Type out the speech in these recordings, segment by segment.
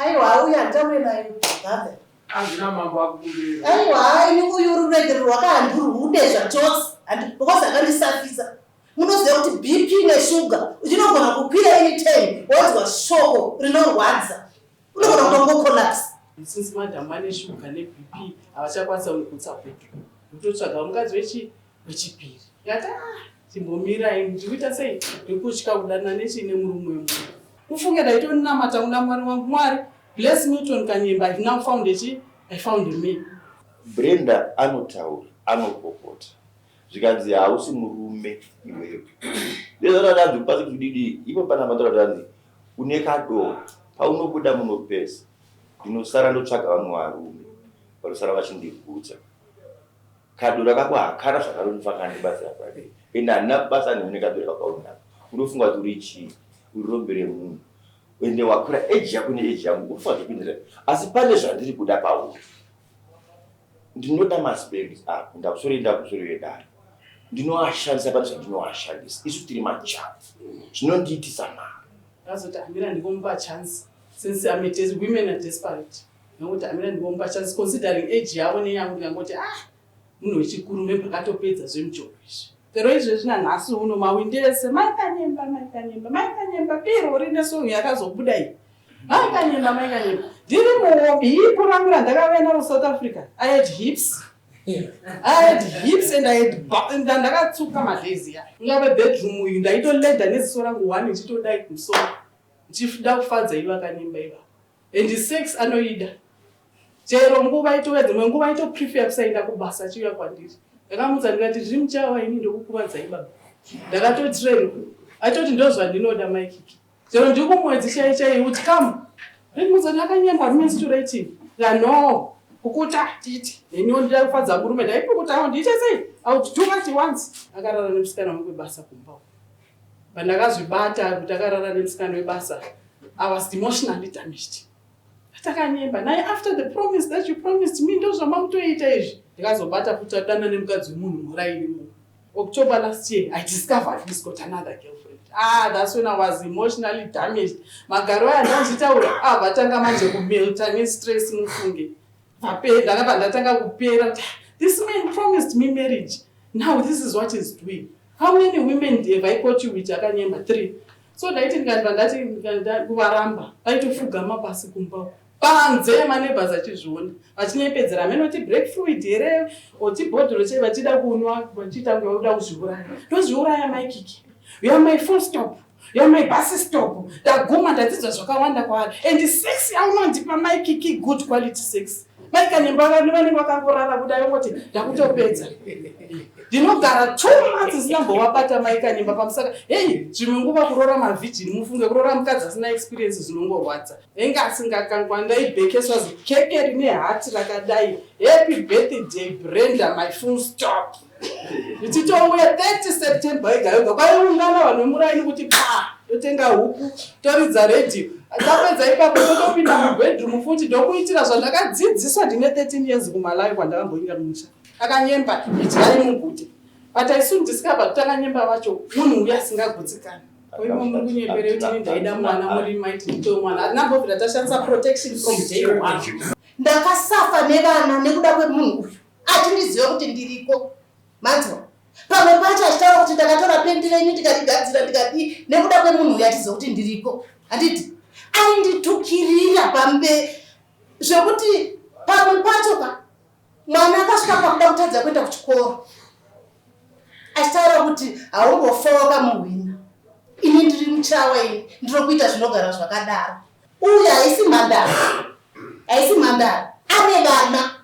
Aiwa uya ntaure naye ngave. Azvina mambo akumbira. Aiwa ini kuyururegerwa kaandurhude zvachose because akandisafisa. Munoziva kuti BP neshuga uchinogona kukwira anytime wanzwa shoko rinorwadza. Unogona kutongocollapse. Since madam ane shuga neBP havachakwanisa kugutsa petu. Utotsvaga mukadzi wechipiri. Yati chimbomirai ndikuita sei ndikutya kudana nechine murume mumwe. Ufunge ndaitonamata kuna Mwari wangu Mwari. Bless Milton Kanyemba. I now found I found a man. Brenda anotaura, anopopota. Zvikanzi hausi murume iwewe. Ndezvakadanzi kupasi kudidi, ipo pana mandoradanzi une kadoro, paunobuda munopesa. Ndinosara ndotsvaga vamwe varume, vanosara vachindigutsa. Kadoro kako hakana zvakaronifa kandi basa rapadera. Ende handina basa nemune kadoro kakaonaka. Unofunga kuti uri chii, uri rombe remunhu. Ende wakura age yako neage yangu unofanira kupindira. Asi pane zvandiri kuda pauri. Ndinoda maspendi ako, ndakusoro wedare. Ndinoashandisa pane zvandinoashandisa. Isu tiri majaha. Zvinondiitisa mari. Azoti Amira ndikomupa chance. Since women are desperate. Nokuti Amira ndikomupa chance considering age yavo neyangu ndikangoti munhu wechikurume pakatopedza zvemujobo izvi. Pero izvezvi nanhasi uno mawindese maikanyemba piro rine song yakazobuda iyi. Maikanyemba. Ndiri muhipu rangu randakauya naro South Africa. I had hips and I had ndakatsuka madhezi yayo. Ngave bedroom uyu ndaitolenda neziso rangu 1 ndichitodai kumusoro. Ndichida kufadza iva Kanyemba iva. And sex anoida. Chero nguva itowedza nguva ito prefer kusaenda kubasa chiuya kwandiri. Ndakamudza ndikati zviri muchawa ini ndokukuvadza ibaba. Ndakatotrain. Atoti ndozva ndinoda maikiki. Chero ndikumwedzi chai kuti come. Ndimudza ndakanyemba menstruating. No. Kukuta titi. Neniwo ndida kufadza murume ndaipukuta ndiite sei? Do what he wants. Akarara nemusikana wangu webasa kumba. Pandakazvibata kuti akarara nemusikana webasa. I was emotionally damaged. Atakanyemba naye after the promise that you promised me ndozva makutoita izvi. Ndikazobata futi adana nemukadzi wemunhu muraini mu. October last year I discovered he's got another girlfriend. That's when I was emotionally damaged. Magaro andazitaura vatanga manje kumelta nestress mufunge. Ndakabva ndatanga kupera. This man promised me marriage. Now this is what he's doing. How many women have I caught you with Akanyemba? 3. So ndaiti ndikati kuvaramba aitofuga mabasi kumbao. Panze maneighbors achizviona. Vachinyepedzera menoti breakfruit here oti bhodhoro che vachida kunwa vachita kuda kuzviuraya. Ndozviuraya maikiki. You are my full stop. You are my bus stop. Ndaguma ndadzidza zvakawanda kwaari. And sex yaunondipa maikiki good quality sex. Maikanyemba vanenge vakangorara kudai voti ndakutopedza. Ndinogara 2 months zvinambovabata maikanyemba pamusaka. Hey, zvimwe nguva kuroora mavhijini mufunge kuroora mukadzi asina experience zvinongorwadza. Enga asingakangwa ndaibhekeswa zikeke rine hati rakadai. Happy birthday Brenda, my full stop. Ndichitouya 30 September ega kwaiungana vanhu vemuraini kuti totenga huku toridza radio. Tapedza ipapo totopinda mubedroom futi ndokuitira zvandakadzidziswa ndine 13 years kumalawi kwandakambonyika mumusha. Akanyemba idyari mugute. But I soon discovered kuti Akanyemba vacho munhu uya asingagutsikana. Koimo muri kunyepere kuti ndaida mwana muri maiti ndito mwana. Atinambobvira tashandisa protection from day 1. Ndakasafa nevana nekuda kwemunhu uyu. Atindiziva kuti ndiriko. Manzwa. Pamwe pacho achitaura kuti ndakatora pendi renyu ndikarigadzira ndikati nekuda kwemunhu uyu atiziva kuti ndiriko. Handiti ainditukirira pambe zvekuti pamwe pacho mwana akasvika pakuda kutadza kuenda kuchikoro. Achitaura kuti haumbofoka muhwina. Ini ndiri muchawa ini ndinokuita zvinogara zvakadaro. Uyu haisi mhandara. Ane vana.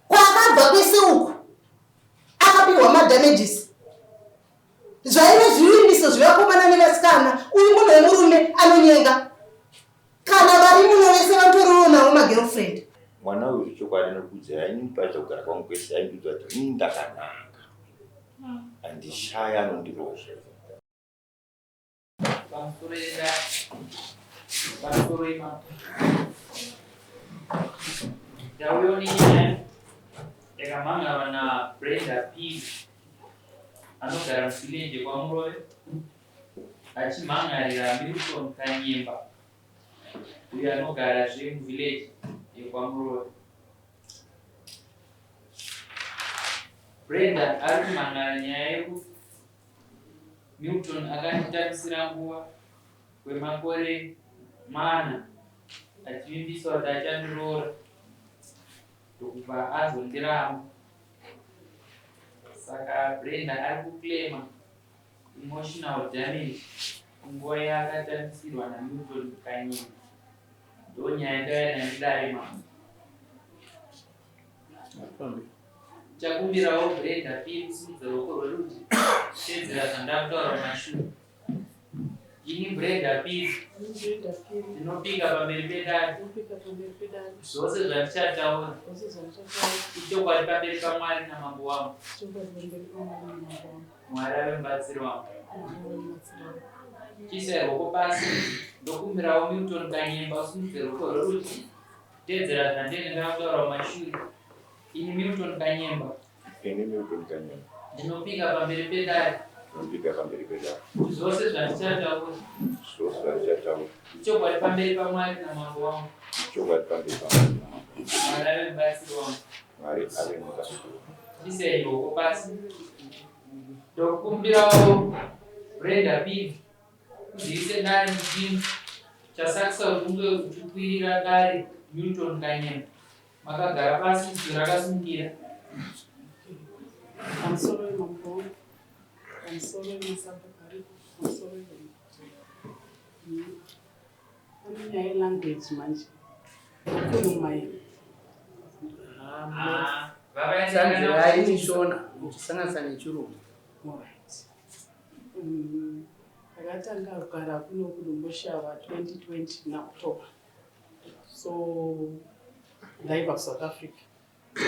Kwakabva kwese uku. Akapihwa madamages. Zvaive zvivimbiso zvevakomana nevasikana. Uyu munhu wemurume anonyenga. Kana vari muno vese vatoriwo nawo magirlfriend. Mwana uyu zvichokwadi nokudzi ainipacha kugara kwangu kwese aindiudza kuti ndakanaka. Andishaya anondiroza. Yakamanga na Brenda P. Anogara Msilenje kwa Mroe. Achimangarira Milton Kanyemba. uyo anogarazve muvillage yekwamurova. Brenda ari kumhangana nyaya yekuti Milton akanditamisira nguva kwemakore 4 achivimbiswa kuti achandiroora ndokubva azondiramba. Saka Brenda ari kuklema emotional damage nguva yaakatamisirwa naMilton Kanyima. Ndo nyaya ndaya nandidare mama. Chakumbirawo Brenda pii kusumudza ruoko rweruti tedzera zvandakutaura mumashure. Ini Brenda pii ndinopika pamberi pedare zvose zvandichataura ichokwadi pamberi paMwari namambo wangu. Mwari ave mubatsiri wangu. Chiisa ruoko pasi ndokumbirawo Milton Kanyimba usumudze ruoko rweruti tedzera zvandenge ndakutaura mumashure. Ini Milton Kanyimba ndinopika pamberi pedare zvose zvandichataura ichokwadi pamberi paMwari namambo wangu. Mwari ave mubatsiri wangu. Chiisai ruoko pasi ndokumbirawo Brenda P kuziise dare muchini chasakisa kuti unge uchikwirira dare Milton Kanyimba. Makagara pasi kuti rakasimukira. Pamusoro wemambo, pamusoro wemasabhakari, pamusoro pane nyaya yelanguage manje. Kunomai. Vakaisangana kuchisanganisa nechirungu. Alright. Akatanga kugara kuno kunomboshava 2020 naOctober. So ndaiva kuSouth Africa.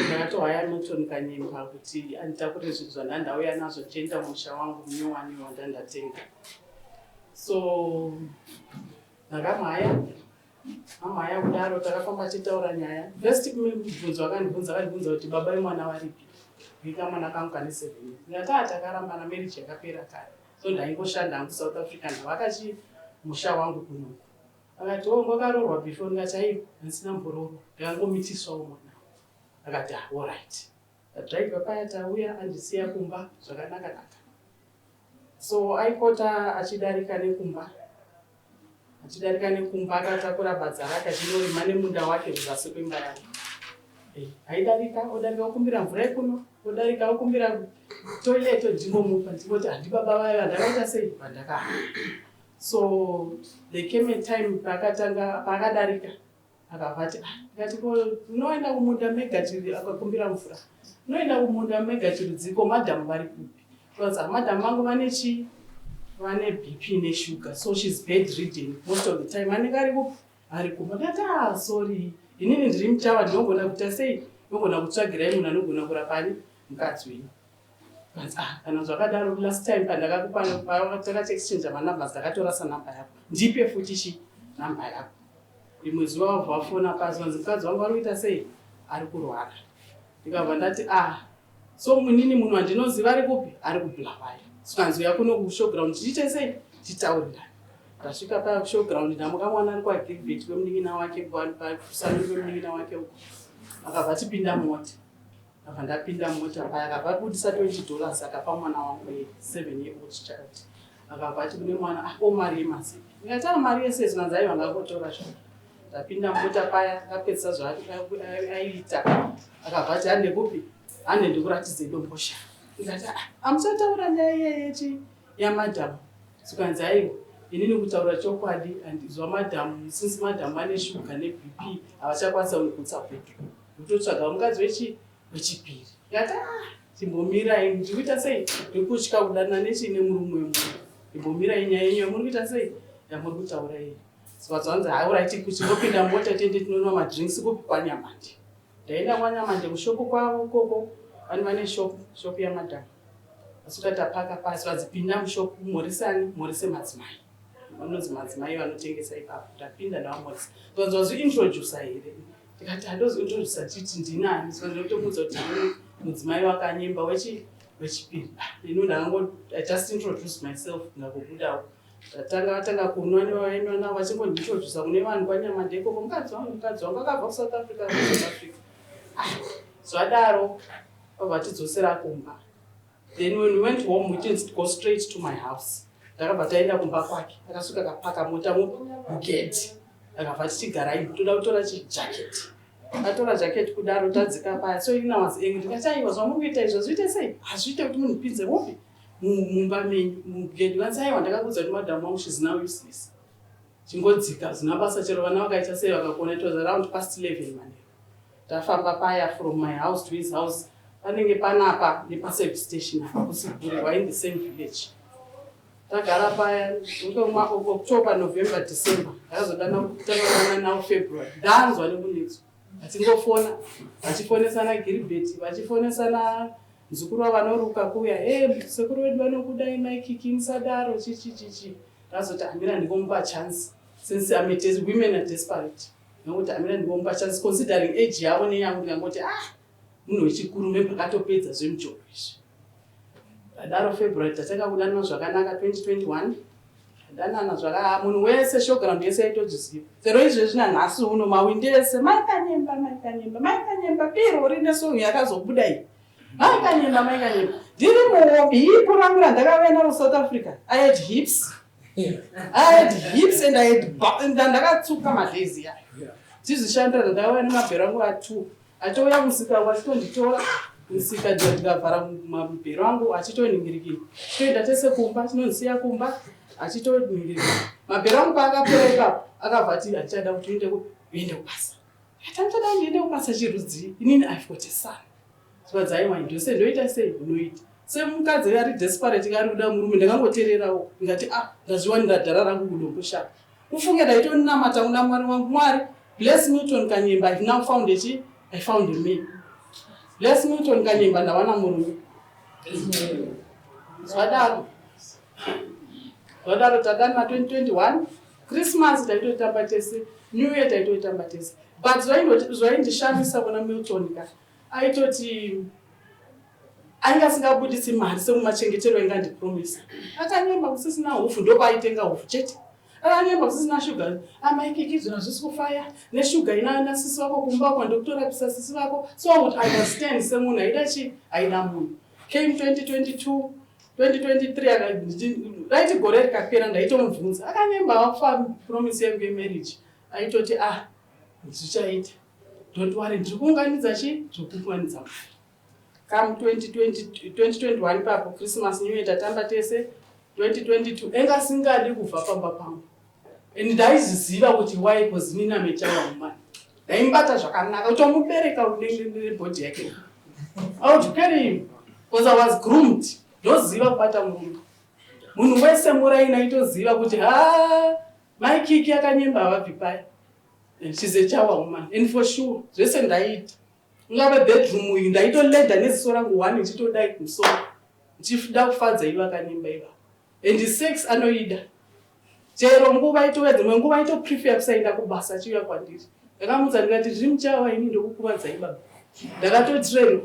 Ndakatohaya Milton Kanyimba kuti anditakure zvinhu zvandandauya nazvo ndichienda musha wangu munyowani wandandatenga. So ndakamhaya kudaro takafamba tichitaura nyaya. First mubvunzo akandibvunza kuti baba vemwana varipi. Vika mwana kangu kane 7 years. Ndakati takarambana marriage yakapera kare. So ndaingoshanda hangu South Africa ndavakachi musha wangu kuno. Akati ngwakaroorwa before ndikati aiwa handisina mbororo ndakangomitiswawo mwana. Akati alright. Driver paya tauya andisiya kumba zvakanaka. So aipota achidarika nekumba. Akatakura bhaza rake achinorima nemunda wake kuzasi kwemba yake. Aidarika okumbira mvura yekuno, odarika okumbira toilet ndingomupa ndingoti handi baba vayo ndakaita sei pandaka. So there came a time pakadarika akavati ngati ko unoenda kumunda megachiri akakumbira mvura. Unoenda kumunda megachiri dziko madam vari kupi. Because madam vangu vane BP neshuga, so she's bedridden most of the time. Ari kumba ndati sorry inini ndiri muchawa ndinogona kuita sei ndinogona kutsvagirai munhu anogona kurapani mukadzi wenyu. Kana zvakadaro last time pandakakupa takachexchange manumbers ndakatorasa namba yako ndipe futi namba yako. Rimwe zuva wafona pasi wanzi mukadzi wangu ari kuita sei ari kurwara. Ndikabva ndati so munini munhu wandinoziva ari kupi ari kuBulawayo. Sikanzouya kuno kushowground tichiite sei titaurira. Tasvika pashowground ndamukamwana ari kwaGilbert kwemunin'ina wake pakusaruri kwemunin'ina wake uko. Akabva tipinda mota. Akabva ndapinda mota paya akabva abudisa $20 akapa mwana wangu 7-year-old child. Akabva ati kune mwana mari yemasipi. Ndikati mari yese zvinanzi aiva ngakotora zvayo. Ndapinda mota paya akapedzisa zvaaita. Akabva ati hande kupi hande ndikuratidze dombosha. Ndikati amuchataura nyaya iyeyechi yamadhamu. Sikanzi aiwa inini kutaura chokwadi handizwa madhamu since madhamu vane shuga neBP havachakwanisa kugutsa petu. Kutotsvaga mukadzi wechipiri. Ndikati chimbomirai ndikuita sei ndikutya kudanana nechine murume wemunhu. Chimbomirai nyaya yenyu muri kuita sei yamuri kutaura iyi. Sikazvanzi alright kuchingopinda mota tiende tinonwa madrinks kupi kwaNyamande. Ndaenda kwaNyamande kushopu kwavo ukoko vane shop yamadhamu. Asvika tapaka pasi vadzipinda mushopu Morise madzimai. Vanonzi madzimai vanotengesa ipapo. Ndapinda ndavamorisa. Ndozviintroducer here. Ndikati handozointroducer chiti ndinani. Ndinotomudza kuti mudzimai wakanyimba wechipiri. I just introduce myself ngakubudawo. Tatanga kunwa nevainwa navo vachingonditodzvisa kune vanhu kwanyama ndekoko mukadzi wangu akabva kuSouth Africa. Zvadaro vabva tidzosera kumba. Then when we went home, we didn't go straight to my house. Ndakabva taenda kumba kwake. Akasvika akapaka mota mugedhi. Akabva tichigara ino toda kutora jacket. Atora jacket kudaro tadzika paya. So ina was angry. Ndikati aiwa zvamukuita izvo zviite sei? Hazviite kuti munhu pinze mupi mumba menyu mugedhi. Vanzi aiwa ndakakuudza kuti madam wangu she's now useless. Chingodzika zina basa chero vana vakaita sei vakakona. It was around past 11 manheru. Tafamba paya from my house to his house. Panenge panapa nepaservice station apa kusibhuri wa in the same village. Tagara paya October, November, December. Akazodana kutanga nawo February. Ndanzwa nekunetso. Atingofona. Vachifonesana Gilbert, vachifonesana muzukuru wavanoruka kuya. Sekuru wedu vanokudai Mike Musadaro chichi. Ndazoti amira ndikomupa chance. Since women are desperate. Nokuti amira ndikomupa chance considering age yavo neyangu ndingangoti munhu wechikurume pakatopedza zvemujobo izvi. Dadaro February tatanga kudanana zvakanaka 2021. Danana zvaka munhu wese showground yese yaitodziziva. Sero izvezvi nanhasi uno mawindi ese maikanyemba piro rine song yakazobuda iyi. Maikanyemba. Ndiri muhobby ikurangura ndakavenda kuSouth Africa. I had hips and I had ndakatsuka madhezi yayo. Tizvishandira ndakava nemabhero angu 2. Atouya musika wachitonditora musika ndikavhara mabhero angu achitoningirikira. Toenda tese kumba tinonsiya kumba achitoningirikira. Mabhero angu paakapera ipapo akabva ati achada kuti uende kubasa. Atamchada ndiende kubasa chirudzi. Inini I've got a son. Zvadzai ndose ndoita sei unoita. Semukadzi ari desperate kari kuda murume ndakangotererawo ngati ndazviwanira dhara rangu kudomboshaka. Ufunge ndaitonamata kuna Mwari wangu Mwari. Bless Milton Kanyemba. I've now found it. I found a man. Bless Milton Kanyemba ndawana murume. Zvadaro tadana 2021 Christmas taitotamba tese, New Year taitotamba tese. But zvaindishamisa kuna Milton ka. Aitoti aingasingabudisi mari semumachengetero engandipromisa. Akanyemba kusisina hufu ndopaitenga hufu chete. Akanyemba kusisina sugar. Amaikiki zvona zvisikufaya neshuga ina sisi wako kumba kwa ndokutorapisa sisi wako. So I would understand semunhu aida munhu. Came 2022 2023 right gore rikapera ndaitomubvunza akanyemba wakufa promise yangu yemarriage aitoti ndichaita don't worry ndiri kuunganidza zvekuunganidza mari. Come 2021 papo Christmas New Year tatamba tese 2022 engasingadi kubva pamba pangu and ndaiziziva kuti why because nina mechawa mumani ndaimbata zvakanaka utomubereka unenge body yake aujukeri because I was groomed. Ndoziva kubata munhu wese muraina itoziva kuti maikiki akanyemba avabvi paya. She's a chawa woman and for sure zvese ndaita. Ungave bedroom uyu ndaitoleda neziso rangu 1 ndichitodai kumusoro ndichida kufadza ivo akanyemba iva and sex anoida. Chero nguva itowedza mwe nguva itoprefer kusaenda kubasa chiuya kwandiri. Ndakamudza ndikati zviri muchawa ini ndokukuvadza ibaba. Ndakatotrain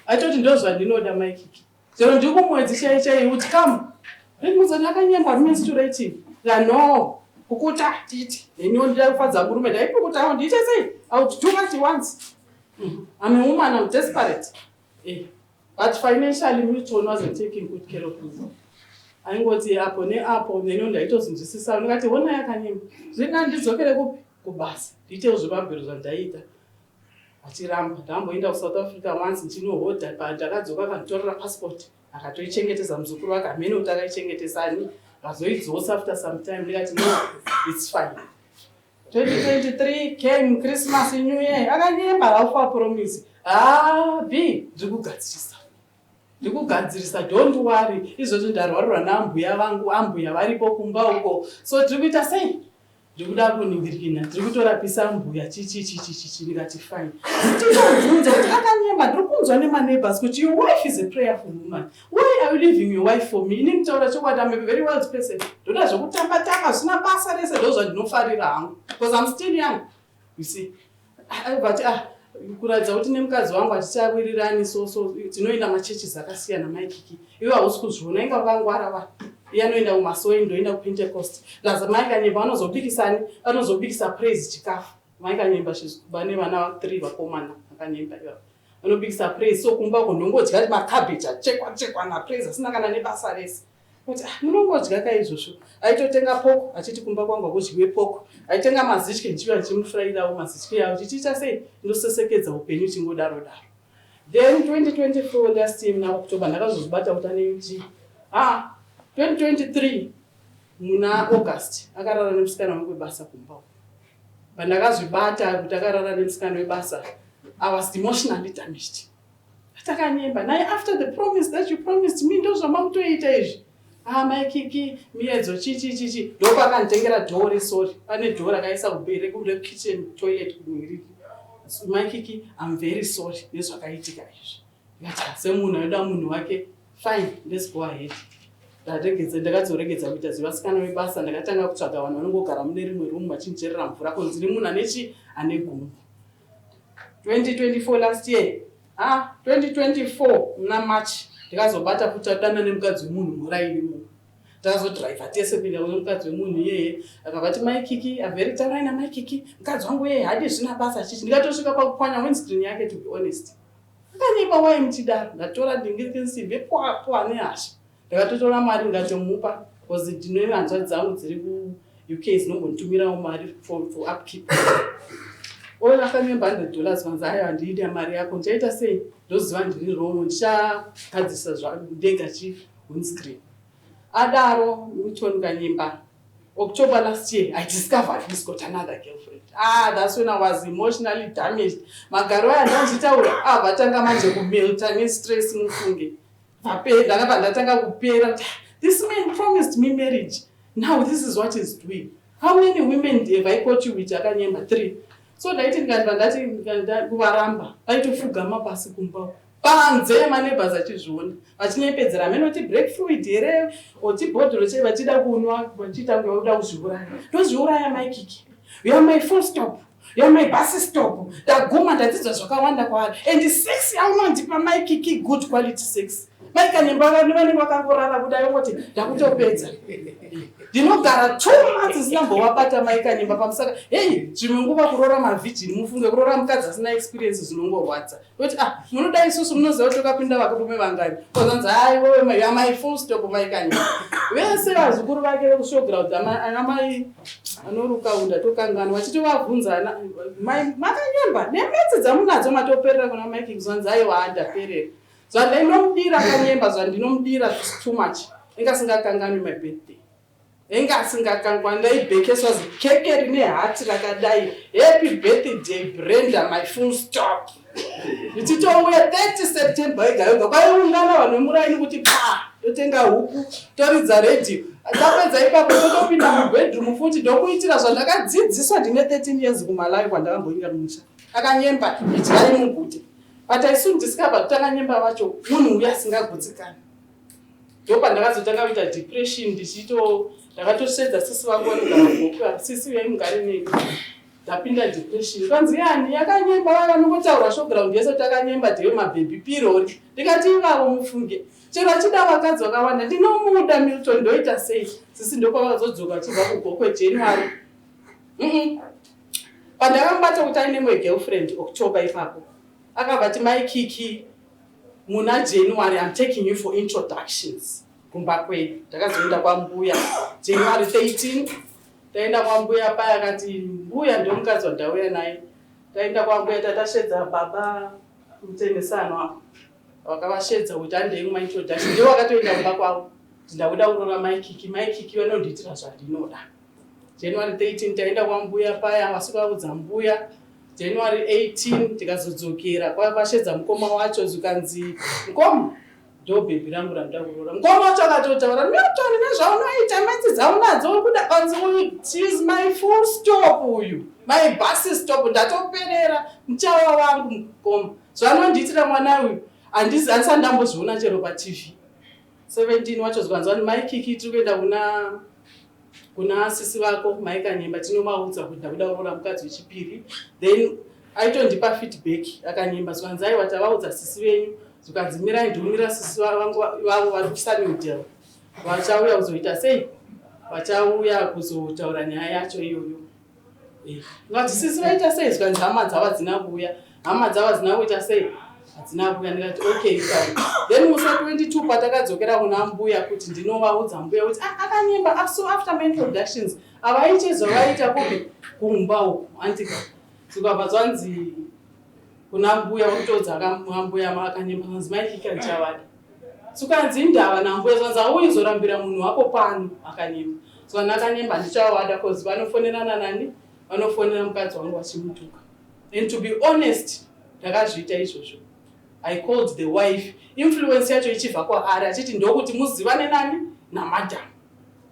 aitoti ndozvandinoda maikiki. Chero ndiri kumwedzi chaichai kuti come ndimudza ndakanyemba menstruating no kukuta titi neniwo ndida kufadza murume ndaipukuta ndiite sei I would do what he wants. I'm a woman, I'm desperate. But financially Milton wasn't taking good care of me. Aingoti apo neapo neniwo ndaitozinzwisisa ndikati hona yakanyemba zvina ndidzokere kupi kubasa ndiite zvemabhero zvandaita. Achiramba ndamboenda kuSouth Africa once ndinohodha ndakadzoka akanditorera passport akatoichengetedza muzukuru wake amene kuti akaichengetesani akazoidzosa after some time ndikati no it's fine. 2023 came Christmas New Year akanyemba aufa promise ndikugadzirisa don't worry izvozvo ndarwarwa naambuya vangu ambuya varipo kumba uko so tiri kuita sei ndikuda kuningirikina ndiri kutorapisa mbuya chichi ndikati fine nditobvunza kuti akanyemba ndiri kunzwa nemaneighbors kuti your wife is a prayerful woman, why are you leaving your wife for me? Ini mutaura chokwadi I'm a very wild person. Ndoda zvekutamba zvina basa rese ndo zvandinofarira hangu because I'm still young, you see. But kuradza kuti nemukadzi wangu atichawirirani so tinoenda machechi akasiyana maikiki iwe hausi kuzviona inga vakangwara vanhu yanoenda kumasoe ndoenda kupentecost laza maikanyemba vanozobikisani vanozobikisa praise chikafu maikanyemba vane vana 3 vakomana akanyemba iva vanobikisa praise so kumba kundongodya makabeji achekwa napraise asina kana nebasa rese kuti munongodya kaizvozvo aitotenga poko achiti kumba kwangu kudyiwe poko aitenga mazitye ndichiva ndichimufurayirawo mazitye yawo chichiita sei ndosesekedza upenyu chingodaro then 2024 last year muna October ndakazozvibata kuti ane UT 2023 muna August akarara nemusikana wangu webasa kumba pandakazvibata kuti akarara nemusikana webasa I was emotionally damaged atakanyemba naye after the promise that you promised me ndozvamakutoita izvi maikiki miedzo chichi ndopakanditengera dhoo resori pane dhoo rakaisa kubere kule kitchen toilet kumwiri maikiki I'm very sorry nezvakaitika izvi ndikati semunhu anoda munhu wake fine let's go ahead ndakadzoregedza kuita zivasikana vebasa ndakatanga kutsvaga vanhu vanongogara mune rimwe rumu vachincherera mvura kunzi munhu anechi ane gumbu 2024 last year 2024 muna March ndikazobata kuti adana nemukadzi wemunhu murairimo ndakazodhiraivha tese kuenda kune mukadzi wemunhu iyeye akabati maikiki avheri taurai namaikiki mukadzi wangu yeye hadi zvina basa chichi ndikatosvika pakupwanya windscreen yake to be honest akanyemba waimutidaro ndatora ndingirikinsimbi pwa nehasha ndakatotora mari ndikatomupa because ndine hanzva dzangu dziri kuuk zinongonditumirawo mari for upkeep oyo akanyemba $100 vanzi ayo handiida mari yako ndichaita sei ndoziva ndiri romo ndichagadzisa zvandenga windscreen adaro Milton Kanyemba October last year I discovered he's got another girlfriend. That's when I was emotionally damaged. Magaro andanditaura vatanga manje kumelta nestress mufunge ndakabva ndatanga kupera. This man promised me marriage. Now this is what he's doing. How many women have I caught you with Akanyemba? 3. So ndaiti ndati kuvaramba aitofugama pasi kumbao panze maneighbors achizviona vachinyepedzera menoti breakthrough here otibhodhoro chei vachida kunwa vachitanga kuda kuzviuraya ndozviuraya maikiki you are my full stop you are my bus stop ndaguma ndadzidza zvakawanda kwaari and sex yaunondipa maikiki good quality sex maikanyemba vanenge vakangorara kudai voti ndakutopedza ndinogara 2 months zvinambovabata maikanyemba pamusaka hei zvimwe nguva kuroora mavhijini mufunge kuroora mukadzi asina experience zvinongorwadza kuti munoda isusu munoziva kuti tokapinda vakurume vangani kozanzi aiwewe yamai full stop maikanyemba vese vazukuru vake vekushoground anamai anorukaunda tokangana vachitovabvunza makanyemba nemedzi dzamunadzo matoperera kuna maiki kuzanzi aiwa andaperera zvandinomudira Kanyemba zvandinomudira too much ingasingakanganwi my birthday ingasingakangwa ndaibhekeswa zikeke rine hati rakadai happy birthday Brenda my full stop ndichitouya 30 September ega kwaiungana vanhu vemuraini kuti totenga huku toridza radio tapedza ipapo totopinda mubedroom futi ndokuitira zvandakadzidziswa ndine 13 years kumalawi kwandakamboinga mumusha Akanyemba idyai muguta but isu ndisikabva kuti Akanyemba vacho munhu uya asingagutsikana ndopandakazotanga kuita depression ndakatosedza sisi vangu vanogara kugoku sisi yaimugare neni ndapinda depression kanzi yani Akanyemba vanongotaura showground yese kuti Akanyemba ndiwe mabhebi pirori ndikati ivavo mufunge chero achida vakadzi vakawanda ndinomuda Milton ndoita sei sisi ndokwavazodzoka chibva kugoku January pandakamubata kuti aine mwe girlfriend October ipapo akabati maikiki muna January I'm taking you for introductions kumba kwedu ndakazoenda kwambuya January 13 taenda kwambuya paya akati mbuya ndio mukadzi wandauya naye taenda kwambuya tatashedza baba mutenesano wakavashedza kuti andei kuma introduction ndio wakatoenda kumba kwavo ndakuda kuroora maikiki vanondiitira zvandinoda January 13 taenda kwambuya paya wasikaudza mbuya January 18 tikazodzokera kwavashedza mukoma wacho zikanzi mukoma ndo bhebi rangu randoda kuroora mukoma wacho akatotaura Milton nezvaunoita medzi dzaunadzo kuda kanzi she is my full stop uyu my bus stop ndatoperera muchawa wangu mukoma zvanondiitira mwana uyu handisati ndambozviona chero paTV 17 wacho zvanzwani maikiki tiri kuenda kuna sisi vako maikanyemba tinomaudza kuti ndakuda kuroora mukadzi wechipiri then aitondipa feedback Akanyemba zvanzi aiwa tavaudza sisi venyu zvikadzimirai ndiumira sisi vavo vari kuSunningdale vachauya kuzoita sei, vachauya kuzotaura nyaya yacho iyoyo. Ngati sisi vaita sei zvanzi hama dzavo hadzina kuuya, hama dzavo hadzina kuita sei, hadzina kuuya. Ndikati okay fine. Then musi 22 patakadzokera kuna mbuya kuti ndinovaudza mbuya kuti akanyemba. So after my introductions avaichizovaita kupi kumba uku antika tukabva zvanzi kuna mbuya kutodza mbuya akanyemba zvanzi maikika ndichavada. Tukanzi ndava nambuya zvanzi auizorambira munhu wako pano akanyemba. So ndakanyemba ndichavada cause vanofonerana nani, vanofonera mukadzi wangu vachimutuka. And to be honest, ndakazviita izvozvo. I called the wife. Influence yacho ichibva kwaari achiti ndokuti muzivane nani namadhamu.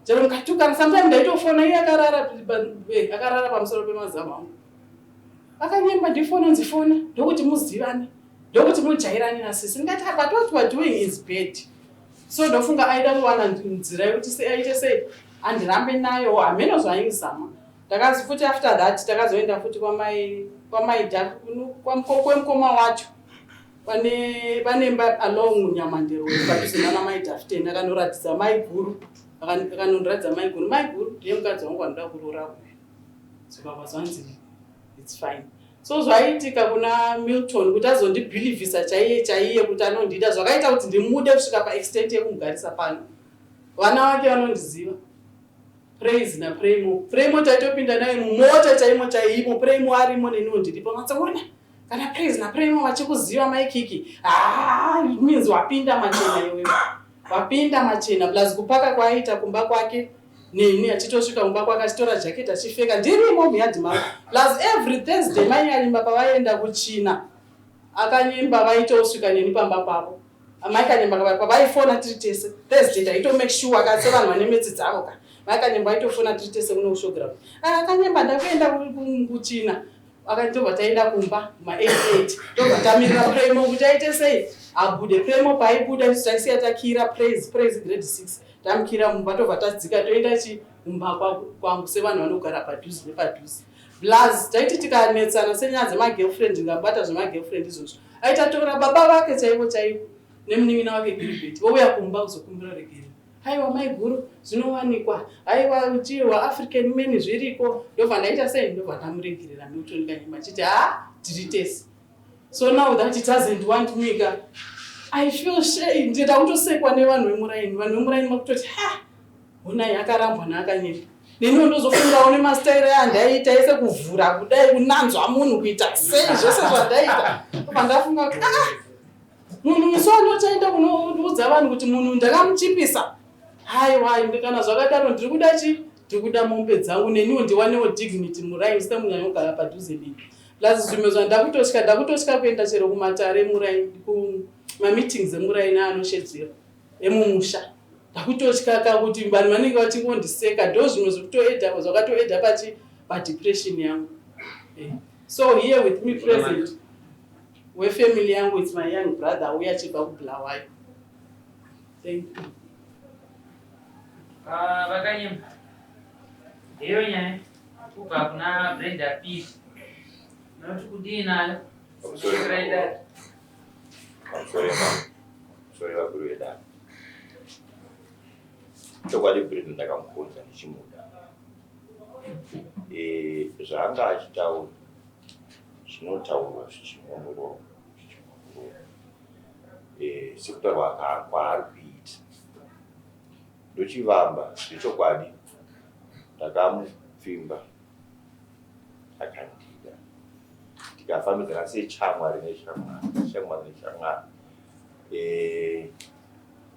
Chero mukatuka sometimes ndaitofona iye akarara pamusoro pemazamu angu. Akanyemba ndifona nzifona ndokuti muzivane, ndokuti mujairane nasisi. Ndikati but what we are doing is bad. So ndofunga aida kuwana nzira yokuti aite sei andirambe nayo hameno zvaingizama. Ndakazi futi after that takazoenda futi kwamukoma wacho vanemba along Nyamandero padhuze maidhaften akanoratidza maiguru akanondiratidza maiguru ndiye mukadzi wangu anoda kuroora uyu. Zvikabva zvanzi it's fine. So zvaiitika kuna Milton kuti azondibhilivhisa chaiye kuti anondiita zvakaita kuti ndimude kusvika paextent yekumugarisa pano. Vana vake vanondiziva. Praise na Premo taitopinda naye mumota chaimo Premo arimo neniwo ndiripo matsaona kana Praise na Premo vachikuziva maikiki it means wapinda machena iwewe, wapinda machena plus kupaka kwaita kumba kwake neni achitosvika kumba kwake achitora jacket achipfeka ndirimo muyadhi mako plus every Thursday manyanyimba pavaenda kuchina akanyimba vaitosvika neni pamba papo amaikanyimba pavaifona tiri tese Thursday taito make sure akase vanhu vane metsi dzavo ka vakanyemba aitofona tiri tese kuno kushogram akanyemba ndakuenda kuchina akandobva taenda kumba ma88 ndobva tamirira Premo kuti aite sei abude. Premo paibuda taisiya takira Praise grade 6 tamukira mumba tobva tadzika toenda kumba kwangu sevanhu vanogara padhuze nepadhuze. Plus taiti tikanetsana senyaya dzemagirlfriend ndingabata zvemagirlfriend izvozvo aitatora baba vake chaivo nemunin'ina wake Gilbert vouya kumba kuzokumbira regero. Haiwa maiguru zvinowanikwa, haiwa uchiwa African men zviriko. Ndobva ndaita sei ndobva ndamuregerera Milton Kanyemba achiti tiri tese. So now that it hasn't want nyika I feel shame. Ndida kutosekwa nevanhu vemuraini. Vanhu vemuraini vakutoti honai akarambwa naakanyemba. Neniwo ndozofundawo nemastaira andaita ese kuvhura kudai kunanzva munhu kuita sei zvese zvandaita. Ndobva ndafunga kuti munhu musoro chaenda kunoudza vanhu kuti munhu ndakamuchipisa. Haiwa kana zvakadaro ndiri kuda ndiri kuda mombe dzangu neniwo ndiwanewo dignity muraini semunyanya kugara padhuze neni. Plus zvimwe ndakutosvika kuenda chero kumatare muraini kumameetings emuraini anoshedzera emumusha. Ndakutosvika kuti vanhu vanenge vachingondiseka ndo zvimwe zvakatoedha padepression yangu. So here with me present wefamily yangu it's my young brother uya chibva kuBulawayo. Thank you. Vakanyemba iyo nyaya kubva kuna Brenda P noti kudii nayo Sorry vakuru vedana. Chokwadi Brenda ndakamukonza ndichimuda. Zvaanga achitaura zvinotaurwa zvichimongorwa sekutaurwa kwaari kuita. Ndochivamba zvechokwadi ndakamupfimba akandida tikafambidzana sechamwari neshamwari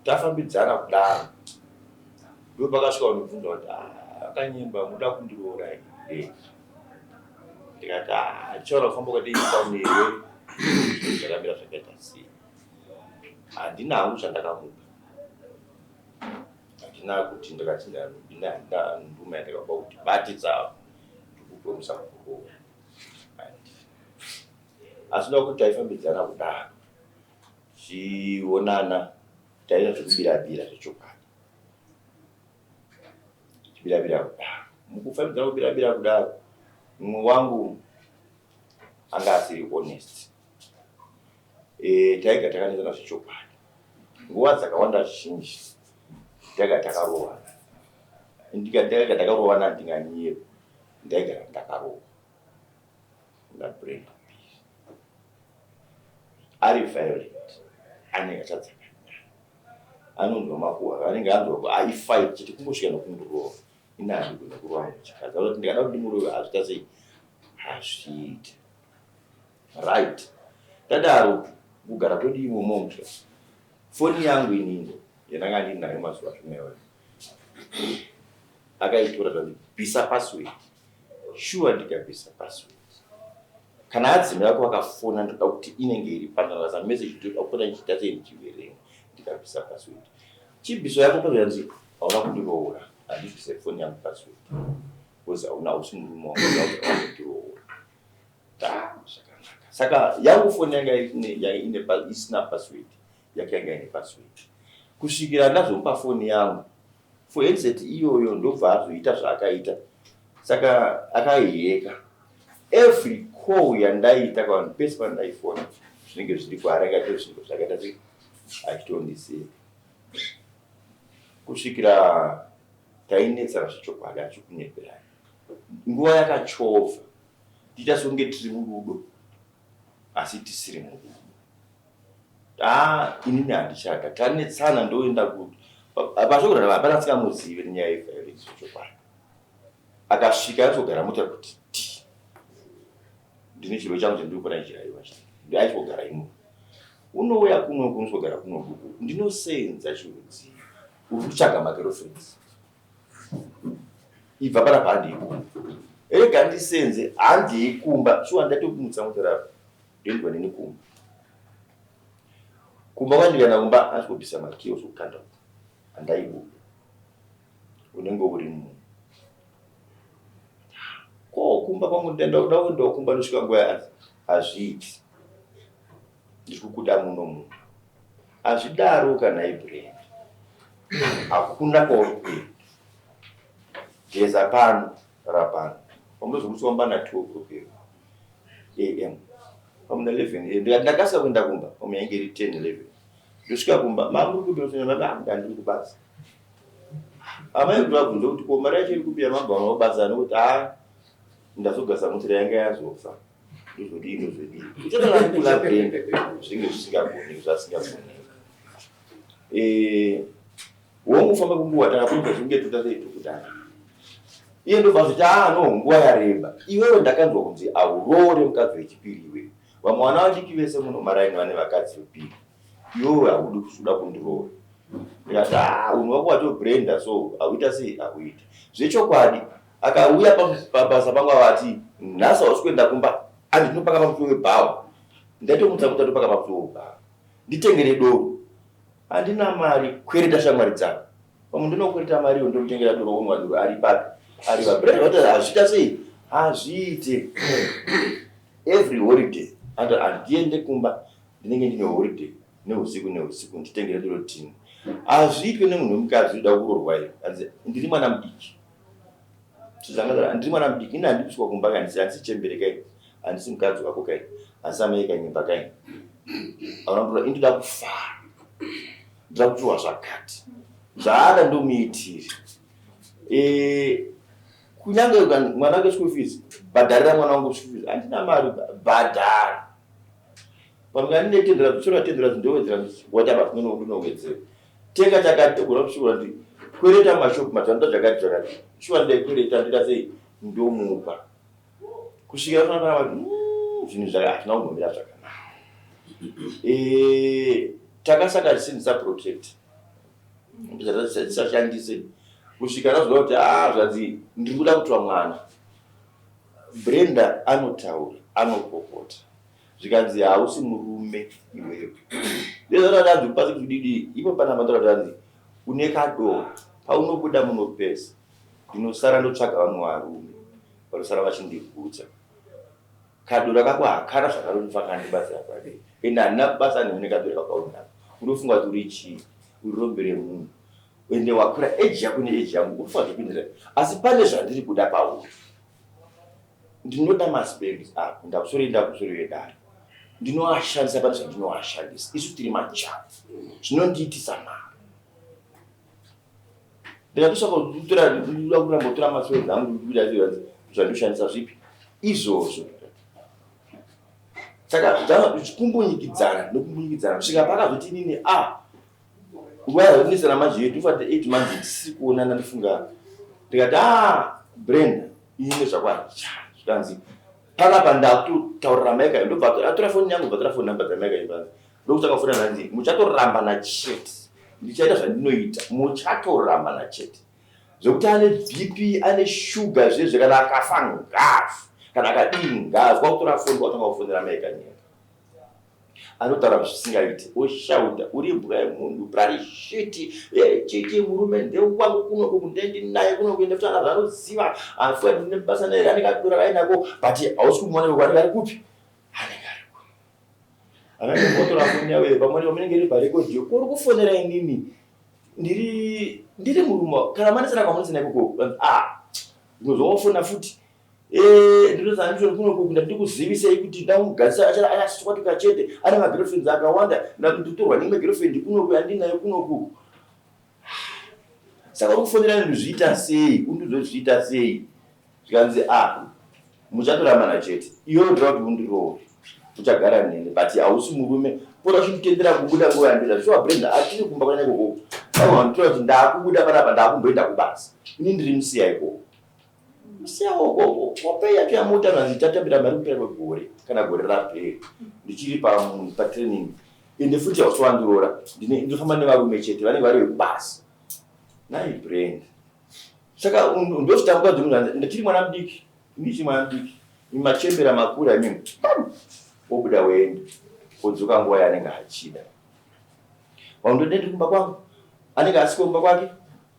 tafambidzana kudaro ndo pakasvika unobvunza kuti akanyemba muda kundiroora ndikati ndichaona kufamba kwateiita newe zvakamira zvakaita sei handina hangu zvandakamupa handina kuti ndikati nduma yandakapa kuti batidza ndikupe musamukuru asi ndoda kuti taifambidzana kudaro chionana taita zvekubirabira zvechokwadi chibirabira kudaro mukufambidzana kubirabira kudaro mumwe wangu anga asiri honest taiga takanetsana zvechokwadi nguva dzakawanda zhinji takarowana ndikatakarowana ndinganyepa ndaigara ndakarowa naBrenda P ari violent anenge achadzakanya anonzwa makuhwa anenge anzwa aifight chiti kungosvika nokundurova inani kuenda kurova muchikazi kuti ndikada kuti ndimurove hazvita sei hazviiti right tadaro kugara kwedu imomo mutya foni yangu inini yananga ndinayo mazuva zvimwewe akaitora zvati bvisa password sure ndikabvisa password kana adzimira ko akafona ndoda kuti inenge iri pandarasa message ndoda kuona nchita sei ndichiverenga ndikabvisa password chibviso yako pazvanzi hauna kundiroora handibvise foni yangu password because hauna usimurume wangu saka yangu foni yanga isina password yake yanga ine password kusvikira ndazomupa foni yangu for headset iyoyo ndobva azoita zvaakaita saka akaiheka every call yandaita kavanhu pese pandaifona zvinenge zviri kwaaranga tozvinhu zvakaita sei achitondiseka kusvikira tainetsana zvechokwadi achikunyeperai nguva yakachovha tichasonge tiri murudo asi tisiri murudo inini handichada tanetsana ndoenda kuti pasvokurara hapana singamuzive nenyaya yeviolence zvechokwadi akasvika atogara mutaura kuti ndine chiro changu chandiri kuona ichiraiwa aichogara imo unouya kuno kunosogara kuno duku ndinosenza chiudzi uri kutsvaga magirlfriends ibva pana paandiikumba ega ndisenze handiikumba shuwa ndatomutsa mutorapa ndoendwa neni kumba kwandikana kumba achikubvisa makio zokukanda handaibuda unenge uri munhu kumba kwangu ndaendawo kumba nosvika nguva hazviiti ndiri kukuda muno munhu hazvidaro kana iBrenda hakuna kwauri kuenda geza pano rapano pamunozokutsomba na 2 am pamuna 11 ndakasa kuenda kumba pamuyainge iri 10-11 ndosvika kumba mamuri kubira ndandiri kubasa amai kuti vabvunza kuti ko mari yacho iri kubira mabva mabasa nokuti ndazogasa mutira yanga yazofa ndozodii uchatokakula Brenda zvinge zvisingagoni zvasingagoni wongofamba kunguva takafunga zvinge tutaseitokudana iye ndobva zviti no nguva yareba iwewe ndakanzwa kunzi auroore mukadzi wechipiri iwe vamwe vana vadiki vese muno maraini vane vakadzi vepiri iwewe haudi kusuda kundiroora ndikati unhu wako watoBrenda so hauita sei hauita zvechokwadi akauya pabasa pangu avati nhasi hausi kuenda kumba andinopaka pamusoro webhawa ndatomutsa kuti atopaka pamusoro webhawa nditengere doro handina mari kwereta shamwari dzangu pamwe ndinokwereta mariyo ndomutengera doro omwa doro ari papi ari paBrenda kuti hazviita sei hazviite every holiday handiende kumba ndinenge ndine holiday neusiku nditengere doro tini hazviitwe nemunhu wemukadzi uda kurorwa iyo ndiri mwana mudiki ndiri mwana mudiki ini handibviswa kumba kaini handisi chembere kaini handisi mukadzi wako kaini handisi amai kanyimba kaini aunamboa indoda kufara ndoda kupiwa zvakati zvaada ndomuitiri kunyange mwana wake school fees bhadharira mwana wangu school fees handina mari bhadhara pamwe andine tendera kuchora tendera ndowedzera whatever kunowedzera tenga chakati ogona kusvura ndi kwereta mashopu matanda zvakati shuwa ndekwereta ndida sei ndomupa kusvikira panapa zvinhu zvake hazvina kugomera zvakanaka takasaka tisindisa protect tisashandise kusvika nazoda kuti zvanzi ndiri kuda kutora mwana Brenda anotaura anopopota zvikanzi hausi murume iwewe ndezvadadanzi kupasi kudidi ipo pana matoradanzi une kadoro paunobuda muno pesa ndinosara ndotsvaga vamwe varume vanosara vachindibvudza kadoro kako hakana zvakaronifakandibatsira padei ende handina basa neune kadoro kakaunako unofunga kuti uri chii uri rombe remunhu ende wakura eji yako neeji yangu unofunga zvopindira asi pane zvandiri kuda pauri ndinoda maspendi ako ndakusorenda kusoro yedare ndinoashandisa pane zvandinoashandisa isu tiri majaha zvinondiitisa mari ndikatotsvaka kuda kurambotora maswedzi angu zvandoshandisa zvipi izvozvo. Saka kumbunyikidzana nokumbunyikidzana kusvika pakazoti inini nguva yazonesana manje yedu fati 8 months tisiri kuonana ndifunga ndikati Brenda ine zvakwacha zvikanzi panapa ndakutotaurira maika ndobva atora foni yangu bva tora foni namba dzamaika ipazi ndokutanga kufona nanzi muchatorambana chete ndichaita zvandinoita muchatorambana chete zvokuti ane BP ane shuga zvezve kana akafa ngafu kana akadii ngafu kwakutora foni kwatanga kufonera maika nyika anotaura zvisingaiti oshauta uri mbuka yemunhu brari shiti chiti murume ndeuwangu kuno kundendi naye kuno kuenda kuti ana zvanoziva afuya ndine basa naye anenge adora kainako but hausi kumuona kwari ari kupi anenge ari kupi anenge motora foni yawe pamwe pamunenge iri parekodhi kuri kufonera inini ndiri murume kana manesana kwamunisana ikoko ndozofona futi ndinozanizvo kuno kukunda ndikuzivisei kuti ndamugadzisa achaswatuka chete ane magirlfriends akawanda ndakutorwa nemwe girlfriend kunoku andinayo kunoku. Saka kufonera ndizviita sei undizozviita sei zvikanzi muchatorambana chete iwe ndira kuti undirowe uchagara nene but hausi murume pota chitendera kubuda nguva yandida zviwa Brenda atiri kumba kwana ikoko anotora kuti ndakubuda panapa ndakumboenda kubasa ini ndiri musiya ikoko wapeya pia mota nanzitatambira mari kupera kwegore kana gore rapera ndichiri patraining ende futi hauswandiroora ndinofamba nevarume chete vanenge vari vekubasa nai Brenda. Saka ndozvitambuka dzomunhu ndachiri mwana mudiki ndichiri mwana mudiki machembera makuru amimi obuda wenda odzoka nguva yaanenge achida waundodendi kumba kwangu anenge asiko kumba kwake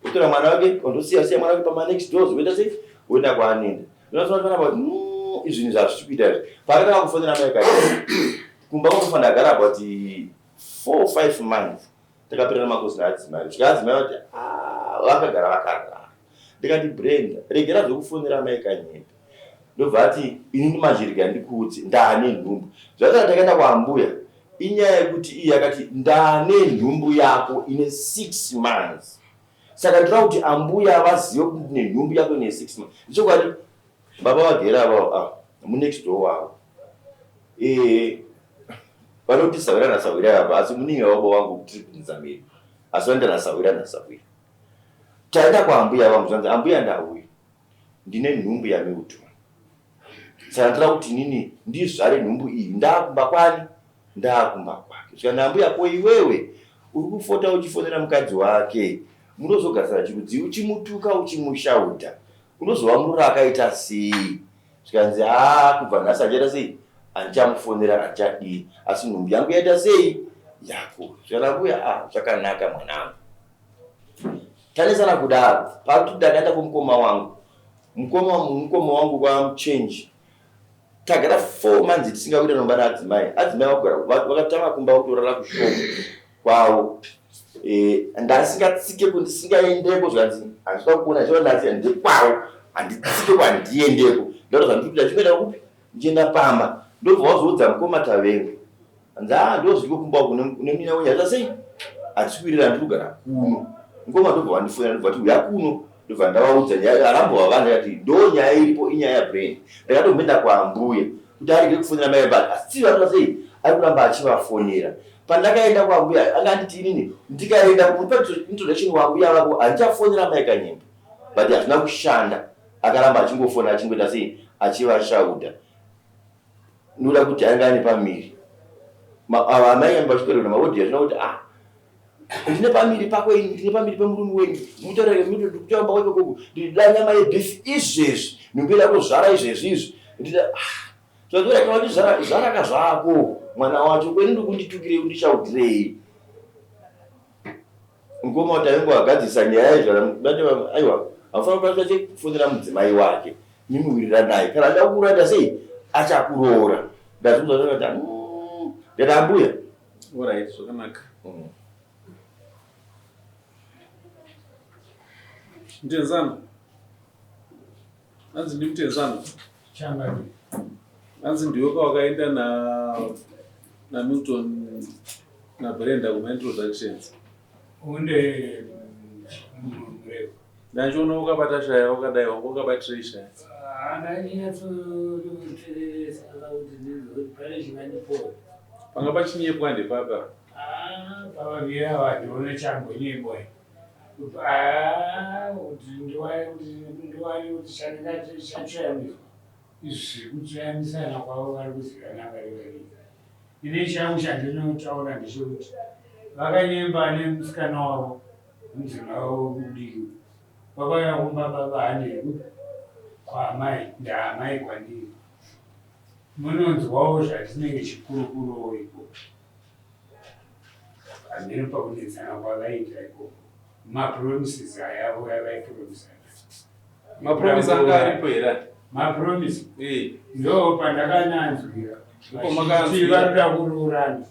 otora mwana wake ondosiya mwana wake pamanext doors woita sei woenda kwaanenda ndinozoona kuti izvinhu zvazvichikuita izvi pakatanga kufonera maika kumba kunofanira agara about 4-5 months takaperera makosi naadzimai kusvika adzimai kuti vakagara vakarara ndikati Brenda regera zvokufonera maika nyembe ndobva ati inini manjirika ndikuudze ndaane nhumbu zvakati ndakaenda kwaambuya inyaya yekuti iye akati ndaane nhumbu yako ine 6 months saka ndira kuti ambuya vazive kuti ndine nhumbu yako ine 6 months ndichokwadi baba vagera avo munext door wavo vanoti sawira nasawira apa asi muningi wavo wangu kuti kunzamiri asi vanda nasawira taenda kwaambuya vangu zvanzi ambuya ndauya ndine nhumbu yameutwa saka ndira kuti nini ndizvare nhumbu iyi ndaakumba kwani ndaakumba kwake zvika ambuya ko iwewe uri kufota uchifonera mukadzi wake munozogarisana chirudzi uchimutuka uchimushauta unozova murura akaita sei zvikanzi kubva nhasi achaita sei andichamufonera andichadii asi nhumbu yangu yaita sei yako zvakambuya zvakanaka mwanangu tanesana kudaro pakuti ndakaenda kumukoma wangu mukoma wangu kwamuchange tagara 4 months tisingakuita nomba naadzimai vakatanga kumba kutorara kushomo kwavo ndasingatsike kundisingaendeko zvanzi handida kuona chionasi ndekwavo handitsike kwandiendeko ndato zvandikuita chikuenda kupi ndichienda pamba ndobva wazoudza mukoma tavengu hanzi ndozviko kumba kune mina wenyaita sei hatisikwirira ndiri kugara kuno mukoma ndobva wandifonera ndobva ti uya kuno ndobva ndavaudza nyaya arambova vanhu akati ndo nyaya iripo inyaya yaBrenda ndakatomboenda kwaambuya kuti arege kufonera mai bati asi tsiva sei ari kuramba achivafonera pandakaenda kwaambuya anga anditi inini ndikaenda kumupa introduction waambuya vako handichafonera mai kanyemba but hazvina kushanda akaramba achingofona achingoita sei achivashauta noda kuti anga ane pamiri amai amba chikorera maodhi hazvina kuti ndine pamiri pako ini ndine pamiri pemurume wenyu mutoramba kwekoko ndida nyama yebeef izvezvi nombera kuzvara izvezvi zvatora kuti zvaraka zvako mwana wacho kweni ndikunditukirei undishautirei mukoma kuti ainge wagadzisa nyaya izvo aiwa hafana kuraswa chekufonera mudzimai wake mimuwirira naye kana ndakuranda sei achakuroora ndazvimuzvaati ndadambuya orit zvakanaka Mtenzano. Nanzi ndi Mtenzano. Chamba. Nanzi ndiwe wakaenda na Milton na Brenda kuma introductions. Unde mrefu. Ndachiona ukabata shaya wakadai wangu ukabatire shaya. Panga pachinyepwa ndepapa. Pavavira vanhu vanochangonyepo ndiwani kuti chatsvayamiswa izvi kutsvayamisana kwavo vari kuzivana vari vaviri. Ine changu chandinotaura ndechekuti vakanyemba nemusikana wavo mudzimai wavo mudiki vakauya kumbababa handeku kwaamai ndaamai kwandiri munonzwawo zvatinenge chikurukurowo ikoko handiri pakunetsana kwavaita ikoko mapromises ayavo yavaipromisana. Mapromise anga aripo here? Mapromise ndo pandakananzwira varuda kuroorana.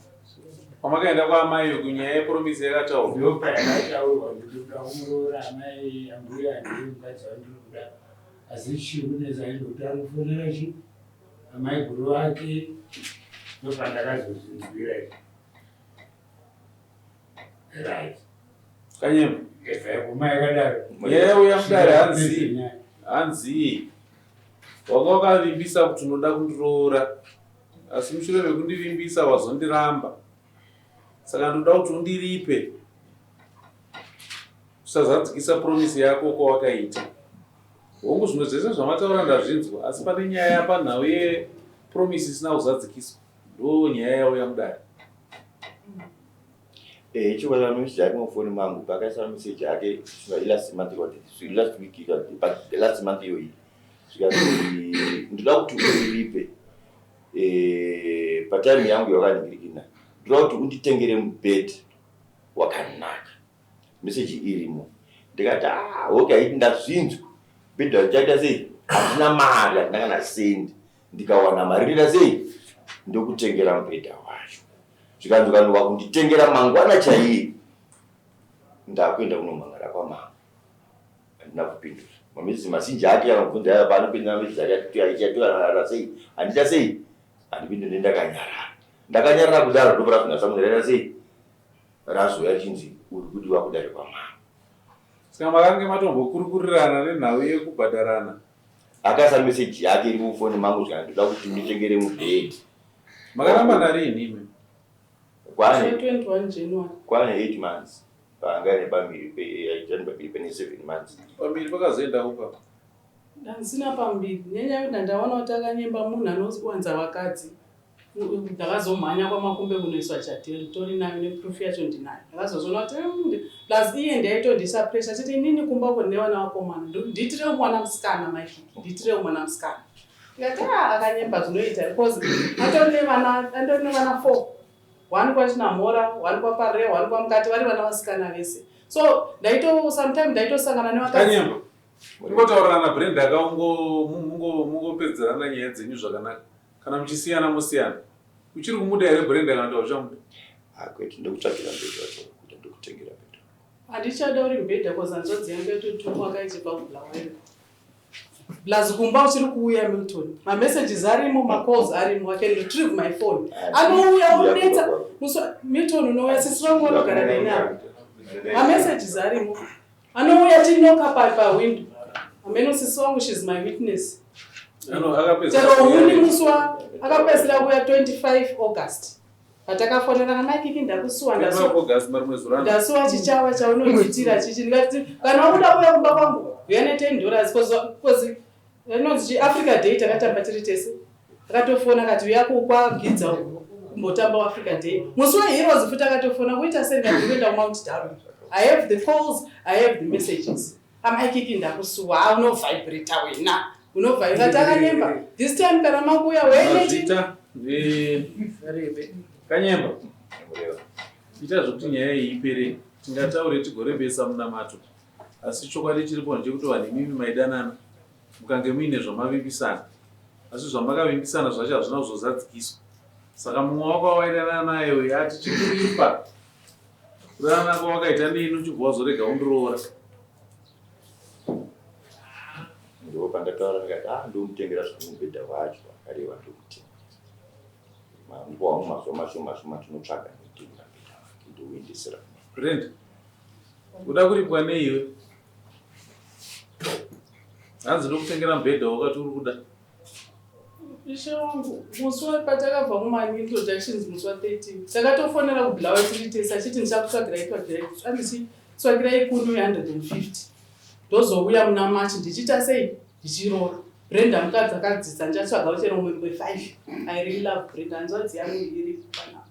Pamakaenda kwaamai kunyaya yepromise yakataurwa Ndo payakataurwa ndikuda kumuroora amai ambuya handiri mukadzi wandiri kuda asi chiri kunetsa ndikuda kufonera chi amai guru vake ndo pandakazozvinzwira izvi. Right. Kanyema Kuma yakadaro. uya mudare hanzi wanga wakavimbisa kuti unoda kundiroora asi mushure mekundivimbisa wazondiramba saka ndoda kuti undiripe usazadzikisa promise yako kwawakaita. Hongu zvimwe zvese zvamataura ndazvinzwa asi pane nyaya yapanhau yepromise isina kuzadzikiswa ndo nyaya yauya mudare. Chikwaza message yake mufoni mangu pakaisa message yake last month last month iyoyi zvikati ndoda kuti undiripe patime yangu yakaningirikina ndoda kuti unditengere mubhedhi wakanaka message irimo ndikati okay ndazvinzwa mubhedhi wachaita sei handina mari handina kana sendi ndikawana mari ndida sei ndokutengera mubhedha wacho zvikanzwikanowa kunditengera mangwana chaiye ndakuenda kunomangara kwamama handina kupindura mamezi masinji ake anobvunza aya paanopinda mamezi ake aichatiara sei handita sei handipinde ndakanyarara kudaro ndopara kunatsamuniraira sei razoya chinzi uri kudiwa kudare kwamama. Saka makange matombokurukurirana nenhau yekubhadharana akaisa meseji yake iri mufoni mangu zvika ndoda kuti nditengere mubhedhi. Makaramba narini ime? Kwane 21 January. Kwane 8 months. Pangane pambiri aitani pambiri pane 7 months. Pambiri pakazoenda upa. Ndasina pambiri. Nyanya kuti ndaona kuti akanyemba munhu anowanza vakadzi. Ndakazomhanya kwamakumbe kunoiswa chateri tori nayo neproof yacho ndinayo. Ndakazozona kuti plus iye ndaitondisa pressure titi inini kumba kune vana vakomana. Nditire mwana musikana Mike. Nditire mwana musikana. Ndikati akanyemba zvinoita because andone vana 4. One kwa Chinamora, one kwa Pare, one kwa Mkati, vari vana vasikana vese. So ndaito sometime ndaitosangana nevakadzi. Kanyemba. Ngotaurana na Brenda akangopedzerana nyaya dzenyu zvakanaka. Kana muchisiyana musiyana. Uchiri kumuda here Brenda kana uchamuda? Kwete ndokutsvagira mbedha wacho kuti ndokutengera mbedha. Handichada uri mbedha because hanzodzi yangu yatotumwa akaiti pabulawayo. Plus kumba uchiri kuuya Milton. My messages arimo, my calls arimo. I can retrieve my phone. Anouya unetsa. Milton unouya sisi vangu vanogara nainavo. My messages arimo. Anouya tinoka pa window. Ameno sisi vangu, she's my witness. Chero huni muswa akapesera kuya 25 August. Patakafonera na Mike ndakusuwa ndasuwa chichawa chaunoitira chichi ndikati kana uda kuya kumba kwangu yene $10 because inonzi Africa Day takatamba tiri tese. Akatofona kati uyako kwa gidza kumbotamba Africa Day. Muswa heroes futa akatofona kuita senda ndikuenda Mount Darwin. I have the calls, I have the messages. Mike ndakusuwa uno vibrate wena. Unova ingatakanyemba this time kana makuya weneta Kanyemba ita zvokuti nyaya iyi ipere tingataure tigorebesa munamato asi chokwadi chiripo ndechekuti vanhu imimi maidanana mukange muine zvamavimbisana asi zvamakavimbisana zvacho hazvina kuzozadzikiswa saka mumwe wako wawaidanana naye yati chikuripa kudanana kwawakaita neino chibva wazorega undiroora ndo pandataura ndikati ndomutengera zvomubhedha wacho akareva ndokutengera manguva wangu mazuva mashoma tinotsvaga ndotengera mubhedha wake ndouendesera Brenda uda kuripwa neiwe hanzi ndokutengera mubhedha wakati uri kuda. Ishe wangu musi patakabva mumani introductions musi wa13 takatofonera kubulawa tiritesa chiti ndichakutsvagira ipadirect andisitsvagira ikunu ye150 ndozouya muna machi ndichiita sei ndichiroora. Brenda mukadzi akadzisa ndichatsvagawo chero mumwe 5. I really love Brenda, hanzvadzi yangu iri panapa.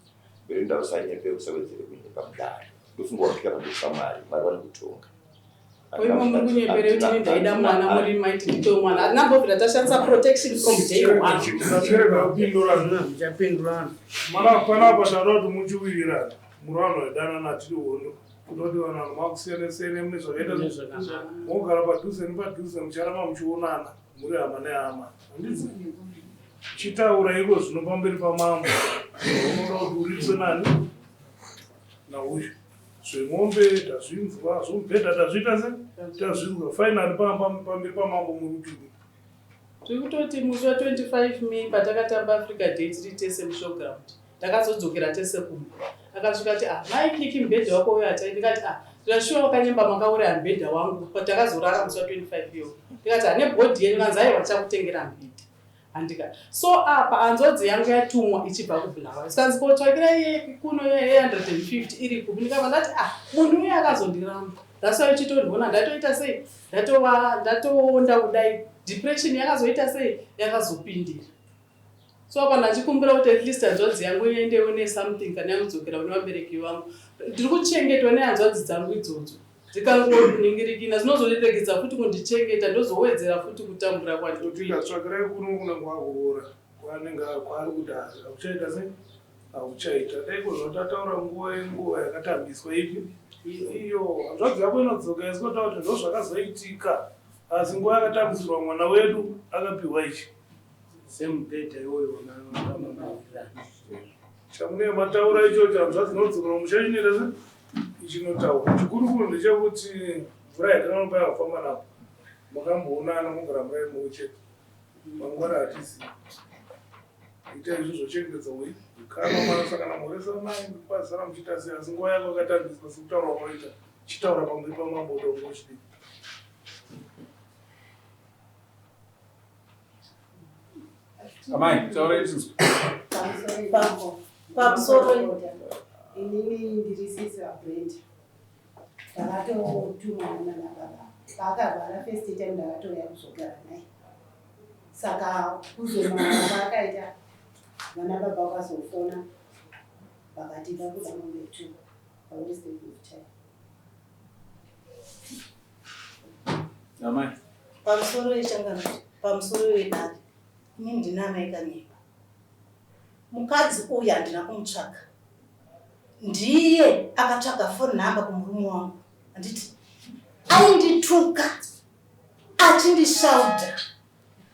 Brenda usanyepe usawedzere kunyika mudare ndofunga wakufika pandosamari mari vanokutonga oimo muri kunyepere kuti ndaida mwana muri maiti ndito mwana atinambobvira tashandisa protection from day one. Ndachirega kupindura zvino ndichapindurana mara panapa taura kuti muchiwirirana muri vanoedana natiri hondo kutoti vanhu makusiyana-siyana mune zvakaita mogara padhuze nepadhuze mucharama muchionana muri hama nehama. Handizvi chitaura iko zvino pamberi pamambo unoda kuti uritse nani nauyu zvemombe tazvinzwa zvomubhedha tazviita se tazvinzwa finally pamberi pamambo murutini tiri kutoti musi wa25 May patakatamba Africa Day tiri tese mushowground takazodzokera tese kumwe akasvika ati maikiki mubhedha wako uyo atai ndikati zvashuwa wakanyemba makauraya mubhedha wangu patakazorara musi wa25 iyo ndikati ane bhodhi yenyu kanzi aiwa chakutengera mubhedha handika so apa hanzodzi yangu yatumwa ichibva kubulawa sikanzi kotsvakira iye kuno ye150 iri kupi ndikabva ndati munhu uye akazondiramba ndasva ichitondiona ndatoita sei ndatoonda kudai depression yakazoita sei yakazopindira. So apa ndachikumbira kuti at least hanzvadzi yangu iendewo nesomething kana yamudzokera kune vabereki vangu ndiri kuchengetwa nehanzvadzi dzangu idzodzo dzikangoningirikina zvinozondiregedza futi kundichengeta ndozowedzera futi kutambura kwandikatsvakirai kuno kuna kwakuora kwanenge kwari kudhara auchaita sei auchaita daiko zvotataura nguva yakatambiswa ipi iyo hanzvadzi yako inodzoka isikotaura kuti ndozvakazoitika asi nguva yakatambisirwa mwana wedu akapiwa ichi semubhedha iwoyo chamune mataura ichocho hanzvadzi nodzokera mushachinoita se ichinotaura chikuru ndechekuti mvura yakananopa yakafamba napo makamboonana mugara mvura imochete mangwana hatizivi ita izvozvo chengetedza uyu kama mwanasakana muresanai pazara muchiita sei asi nguva yako yakatambiswa sekutaura kwaita chitaura pamberi pamambo domochidii Amai, taura itinzwa. Pamusoro inini ndirisisi waBrenda ndakatotumwa nababa paakabvara first time ndakatouya kuzogara naye saka kuzomana paakaita vana baba vakazofona vakati vakuda mombe 2 paWednesday time. Amai. Pamusoro yechangano pamusoro wedare inini ndinamai kanyemba mukadzi uyu handina kumutsvaga ndiye akatsvaga phone number kumurume wangu handiti aindituka achindishaudha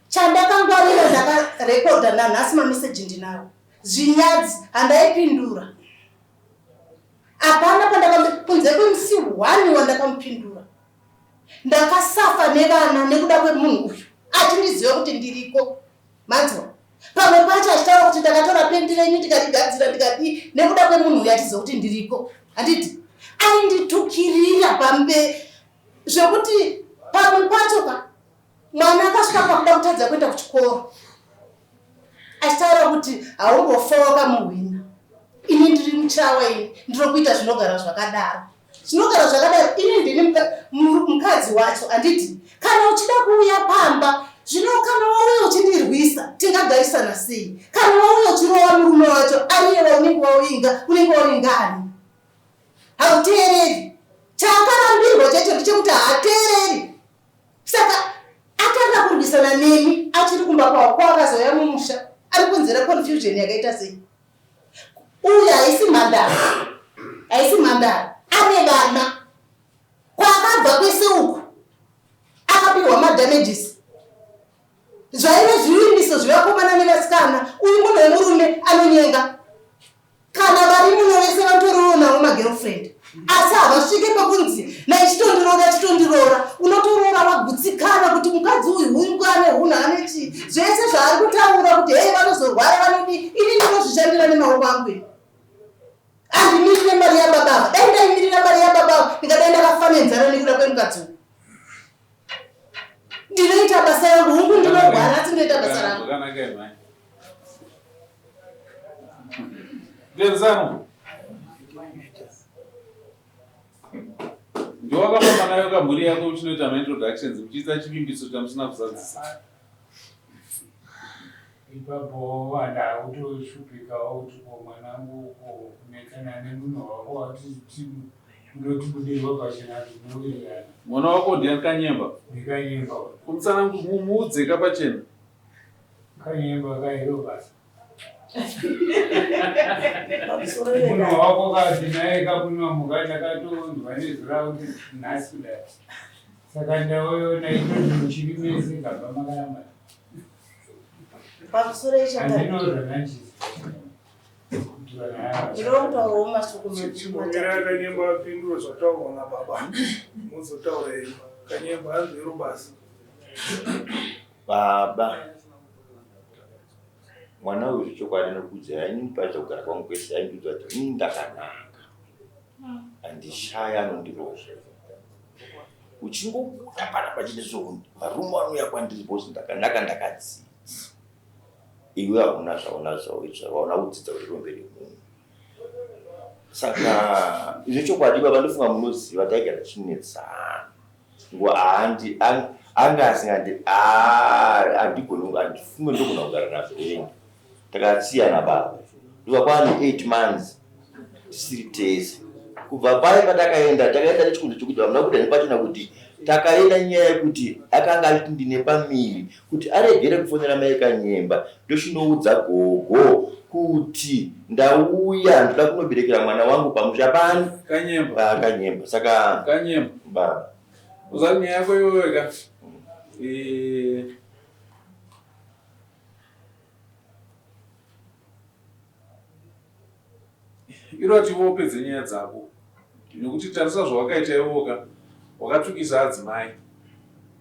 chandakangwarira ndakarekodha nanhasi mameseji ndinawo zvinyadzi handaipindura hapana pandakunze kwemusi 1 wandakamupindura ndakasafa nevana nekuda kwemunhu uyu achindiziva kuti ndiriko manzwa pamwe pacho achitaura kuti ndakatora pendi renyu ndikarigadzira ndikadii nekuda kwemunhu uyu atiziva kuti ndiriko handiti ainditukirira pambe zvekuti pamwe pacho ka mwana akasvika pakuda kutadza kuenda kuchikoro achitaura kuti haumbofoka muhwina ini ndiri muchawa ini ndinokuita zvinogara zvakadaro ini ndini mukadzi wacho handiti kana uchida kuuya pamba zvino kana wauya uchindirwisa tingagarisana sei kana wauya uchirova murume wacho ariyewa unenge waringani hauteereri chakarambirwa chacho ndechekuti haateereri saka atanga kurwisana nemi achiri kumba kwawo kwaakazoya mumusha ari kunzera confusion yakaita sei uyu haisi mhandara ane vana kwakabva kwese uku akapiwa madamages zvaive zvivimbiso zvevakomana nevasikana uyu munhu wemurume anonyenga kana vari muno vese vatoriwo navo magirlfriend asi havasvike pakunzi naichitondiroora unotoroora wagutsikana kuti mukadzi uyu huingane hunhu ane chii zvese zvaari kutaura kuti hei vanozorwara vanodii ini ndinozvishandira nemaoko angu handimirire mari yababava dai ndaimirira mari yababava ndingadai ndakafa nenzara nekuda kwemukadzi uyu ndinoita basa rangu hungu ndinogwara asi ndinoita basa rangu. Zvakanaka mai. Ndenzano. Ndiwakafamba nayo kamhuri yako uchinoita ma-introductions muchiisa chivimbiso chamusina kuzadzisa. Ipapo wanda utoshupikawo kuti mwanangu kunekana nemunhu wako wati unotibudirwa pachena tinowirirana. Mwana wako ndiani Kanyemba? Ndikanyemba. Kumusana mudzeka pachena. Kanyemba kairo basa. Munhu wako kati naye kakunwa mhuka takatondwa nezura kuti nhasi kudai. Saka ndauona itoto chiri mese kabva makaramba. Pamusoro andinoda nanjisi. ndinotaurawo masuku chimbomira Kanyemba apindure zvataurwa nababa muzotaura imi. Kanyemba hanzvero basa. Baba mwana uyu zvechokwadi nokudzi ainipasha kugara kwangu kwese aindiudza kuti ini ndakanaka handishaya anondirova uchingobuda pana pachine zvouni varume vanouya kwandiri bosi ndakanaka ndakadzidza iwe hauna zvaunazvaoitsva vaona kudzidza uri rombe remunhu saka zvechokwadi baba ndofunga munoziva taigara chinetsana ngo anga asingati andigoni andifunge ndogona kugara nazvo rengi takasiyana baba ndobva kwani 8 months tisiri tese kubva paya patakaenda nechikundi chokuti vamuna kuti ndipachona kuti takaenda nyaya yekuti akanga achiti ndine pamiri kuti aregere kufonera mai Kanyemba ndochinoudza gogo kuti ndauya ndoda kunoberekera mwana wangu pamusha pani Kanyemba saka Kanyemba baba uzani nyaya yako iweweka iroti wopedze nyaya dzako nekuti tarisa zvawakaita iwoka wakatukisa adzimai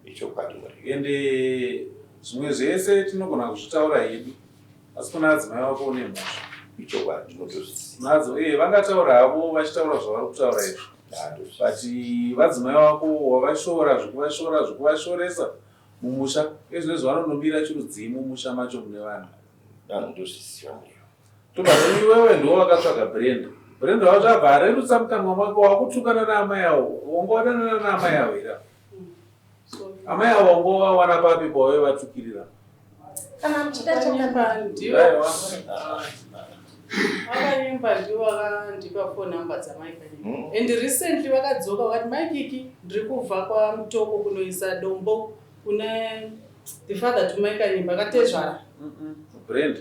ichokwadi ende zvimwe zvese tinogona kuzvitaura hedu asi kuna adzimai wako une mhosva ichokwadi ndinotozviziva nadzo vangataura havo vachitaura zvavari kutaura izvo but vadzimai wako wavashora zvekuvashoresa mumusha ezvinezvi vanonobira chirudzii mumusha macho mune vanhu ndinotozviziva tobva iwewe ndo wakatsvaga Brenda wachabva arerutsa mukanwa mwako wakutukana naamai avo wangowadanana naamai avo ira amai avo wangowawana papi pawave vatukirira kana muchida Akanyemba ndiwo akandipa phone number dzamai Kanyemba and recently vakadzoka vakati maikiki ndiri kubva kwamutoko kunoisa dombo kune the father to mai Kanyemba akatezvara Brenda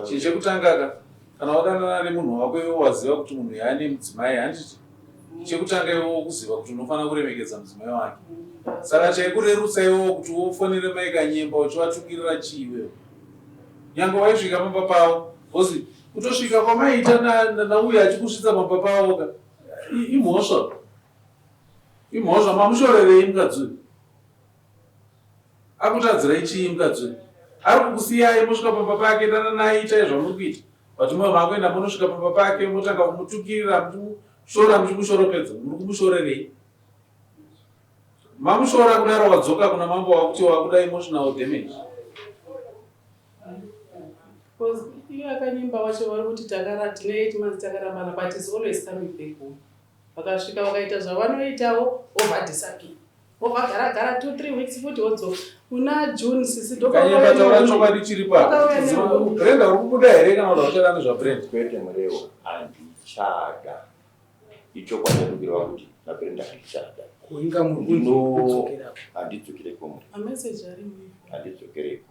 chinhu chekutangaka kana wadanana nemunhu wako iwe waziva kuti munhu yaane mudzimai handiti chekutanga iwewo kuziva kuti unofanira kuremekedza mudzimai wake saka chaikurerutsa iwewo kuti wofonere mai Kanyemba uchivatukirira chii iwewo nyange waisvika pamba pavo kozi kutosvika kwamaiita nauya achikusvitsa pamba pavoka imhosva mamushorerei mukadzuri akutadzirai chii mukadzuri ari kukusiyai mosvika pamba pake dananai itai zvamuri kuita kuti mwe makuenda munosvika pamba pake motanga kumutukirira muchishora muchimushoropedza muri kumushorerei mamushora kudaro wadzoka kuna mambo wakuti wakuda emotional damage iye Akanyemba wacho vari kuti tine 8 months takarambana but is always coming back home vakasvika vakaita zvavanoitawo ovhadhisapi ovhagara 2-3 weeks futi wodzoka kuna June sisi Kanyemba taura chokwadi chiri papo Brenda uri kubuda here kana kuti uchada nezvaBrenda kwete murewo handichada ichokwadi ndikirwa kuti naBrenda handichada kuinga munhu handidzokireko muri amessage ari mwe handidzokereko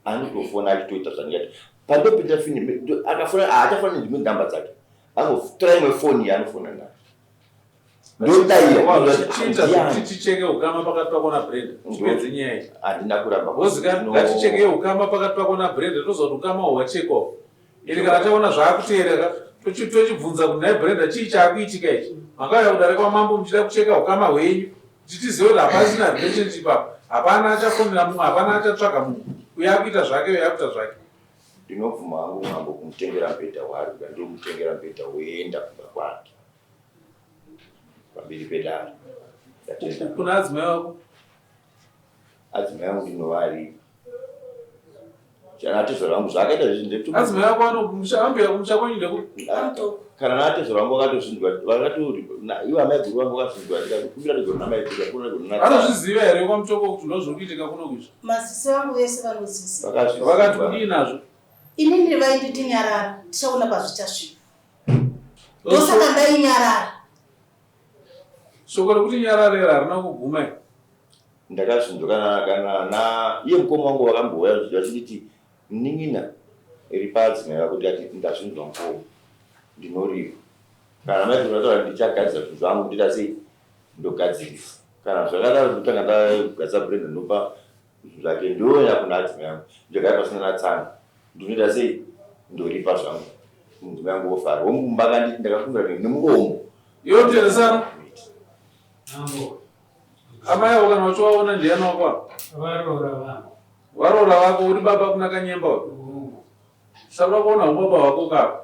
anotofona achitoita zvandingati pandopinda fini akafona aachafana nedzimwe namba dzake angotora imwe foni yaanofona nayo ndodaiyati ticheke ukama pakati pako naBrenda zvipedze nyaya iyi handina kuramba wozika ngaticheke ukama pakati pako naBrenda tozoti ukama hwachekwa iri kana taona zvaakuteereka tochibvunza kuti naye Brenda chii chaakuitika ichi makauya kudare kwamambo muchida kucheka ukama hwenyu tizive kuti hapasina relationship apo hapana achafonera mumwe hapana achatsvaga munhu uye akuita zvake uye akuita zvake ndinobvuma hangu mambo kumutengera mubhedha wari ndomutengera mubhedha woenda kumba kwake pamberi pedare kuna adzimai wako adzimai angu ndinova aripo. Chanatezvo rangu zvakaita zvezvindeptu adzimai ako anoambuya kumusha kwenyu ndekuti kana natezvo rangu vakatozvindwa vakatoti ivo amai guru vangu vakazvindwa ndikakumbira negoro namai guru akuna negoro anozviziva here kwamutoko kuti ndozviri kuitika kuno kuzvi maziso vangu vese vanozvisa vakati kudii nazvo inini vainditi nyarara tichaona pazvichasvika ndosaka ndainyarara shoko rekuti nyararera harina kuguma ndakazvinzwa kana iye mukoma wangu vakambouya vachinditi nin'ina iri padzimai vako ndikati ndazvinzwa mukoma ndinoriva kana mai kunataura ndichagadzira zvinhu zvangu ndita sei ndogadzirisa kana zvakadaro ndotanga ndagadzira brenda ndopa zvinhu zvake ndoenda kuna adzimai yangu ndogara pasina natsana ndinoita sei ndoripa zvangu munzimai yangu ofara womumba kanditi ndakakumbira nemuromo iwe mteresana amai avo kana vachivaona ndiana wako varora vako uri baba kuna kanyemba saka kuona ubaba hwako kapa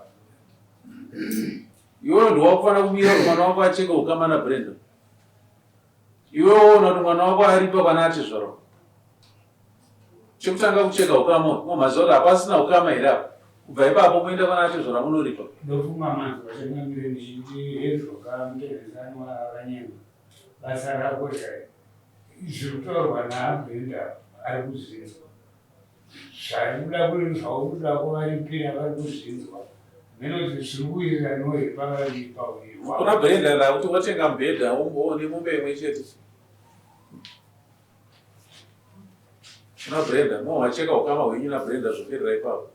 iwewo ndiwakufanira kumira kuti mwana wako acheka ukama nabrenda iwewo ona kuti mwana wako aripa kana atezvaro chekutanga kucheka ukama mumaziva kuti hapasina ukama here apa kubva ipapo muenda kana atezvara munoripa ndofunga manzi vachangamire ndichiti hezvoka mutevezanwa akanyemba basa rako zviri kutaurwa nabrenda ari kuzinzwa zvari kuda kuri zvaukuda kuvaripira vari kuzinzwa menoti zviri kuirira noye pavaripa kuna brenda rakuti watenga mubhedha umboone mumbe imwe chete kuna brenda mohacheka ukama hwenyu nabrenda zvoperera ipapo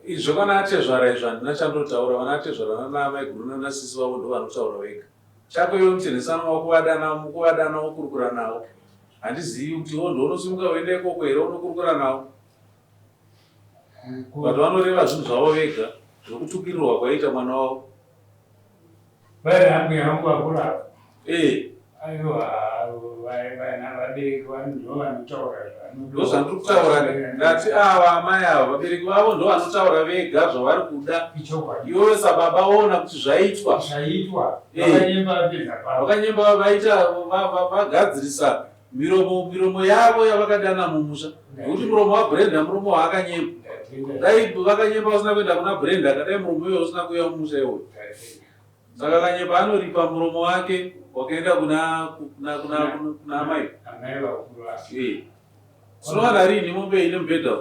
izvo kana atezvara izvo handina chandotaura vana atezvara nanamai guru nanasisi vavo ndo vanotaura vega chako iwe mutenesana mukuvadana wokurukura navo handizivi kuti iwo ndounosumuka uenda ikoko here unokurukura navo but vanoreva zvinhu zvavo vega zvokutukirirwa kwaita mwana wavo vairambwe yangu vakurapa aiwa vabereki vano vanotaura ndozvandiri kutaura ndati ava amai ava vabereki vavo ndo vanotaura vega zvavari kuda iwewe sababa waona kuti zvaitwa vakanyemba vaita vagadzirisa miromo yavo yavakadana mumusha nekuti muromo wabrenda muromo waakanyemba dai vakanyemba vasina kuenda kuna brenda kadai muromo iwe usina kuuya mumusha iwoyo saka kanyemba anoripa muromo wake wakaenda kuna amai sinowana rini mombe ine mubhedha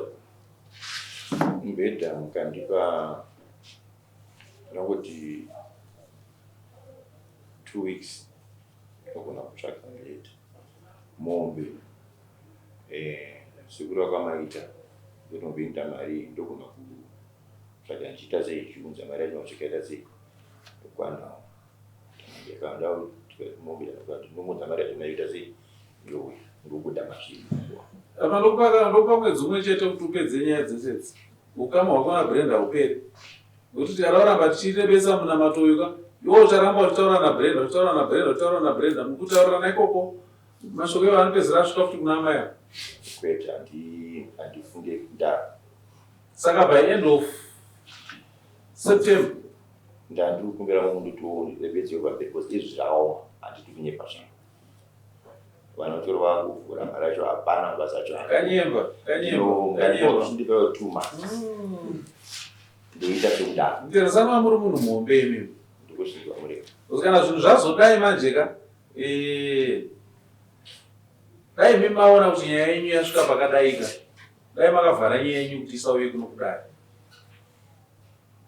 mukandipa nangoti 2 weeks ndokona kutsvaka mubhedha mombe siku rakamaita ndinobinda mari ndokona kutsvaka ndichiita sei chiunza mari yacho masvikaita sei ndokwanawo ndakaenda mombe ndinomunza mari yacho naita sei ndokuda mashini ndopa mwedzi umwe chete kuti upedze nyaya dzesetse ukama hwako nabrenda upere nokuti tarauramba tichirebesa munamato uyu iwo ucharamba uchitaura nabrenda mukutaurana ikoko mashoko iwo anopedzera asvika futi kuna amai kwete handifunge kudaro saka by end of September ndandiri kukumbira munhu kuti rebetse pamberi because izvi zvaoma handiti kunyepa zvangu vanotorwa kuvhura mari yacho hapana basa acho kanyemba chindipewa 2 months ndoita sekudaro nditeresana muri munhu muhombe imimi ndikushindiwa mureko kana zvinhu zvazodai manjeka dai mimi maona kuti nyaya yenyu yasvika pakadaika dai makavhara nyaya yenyu kuti isauye kuno kudai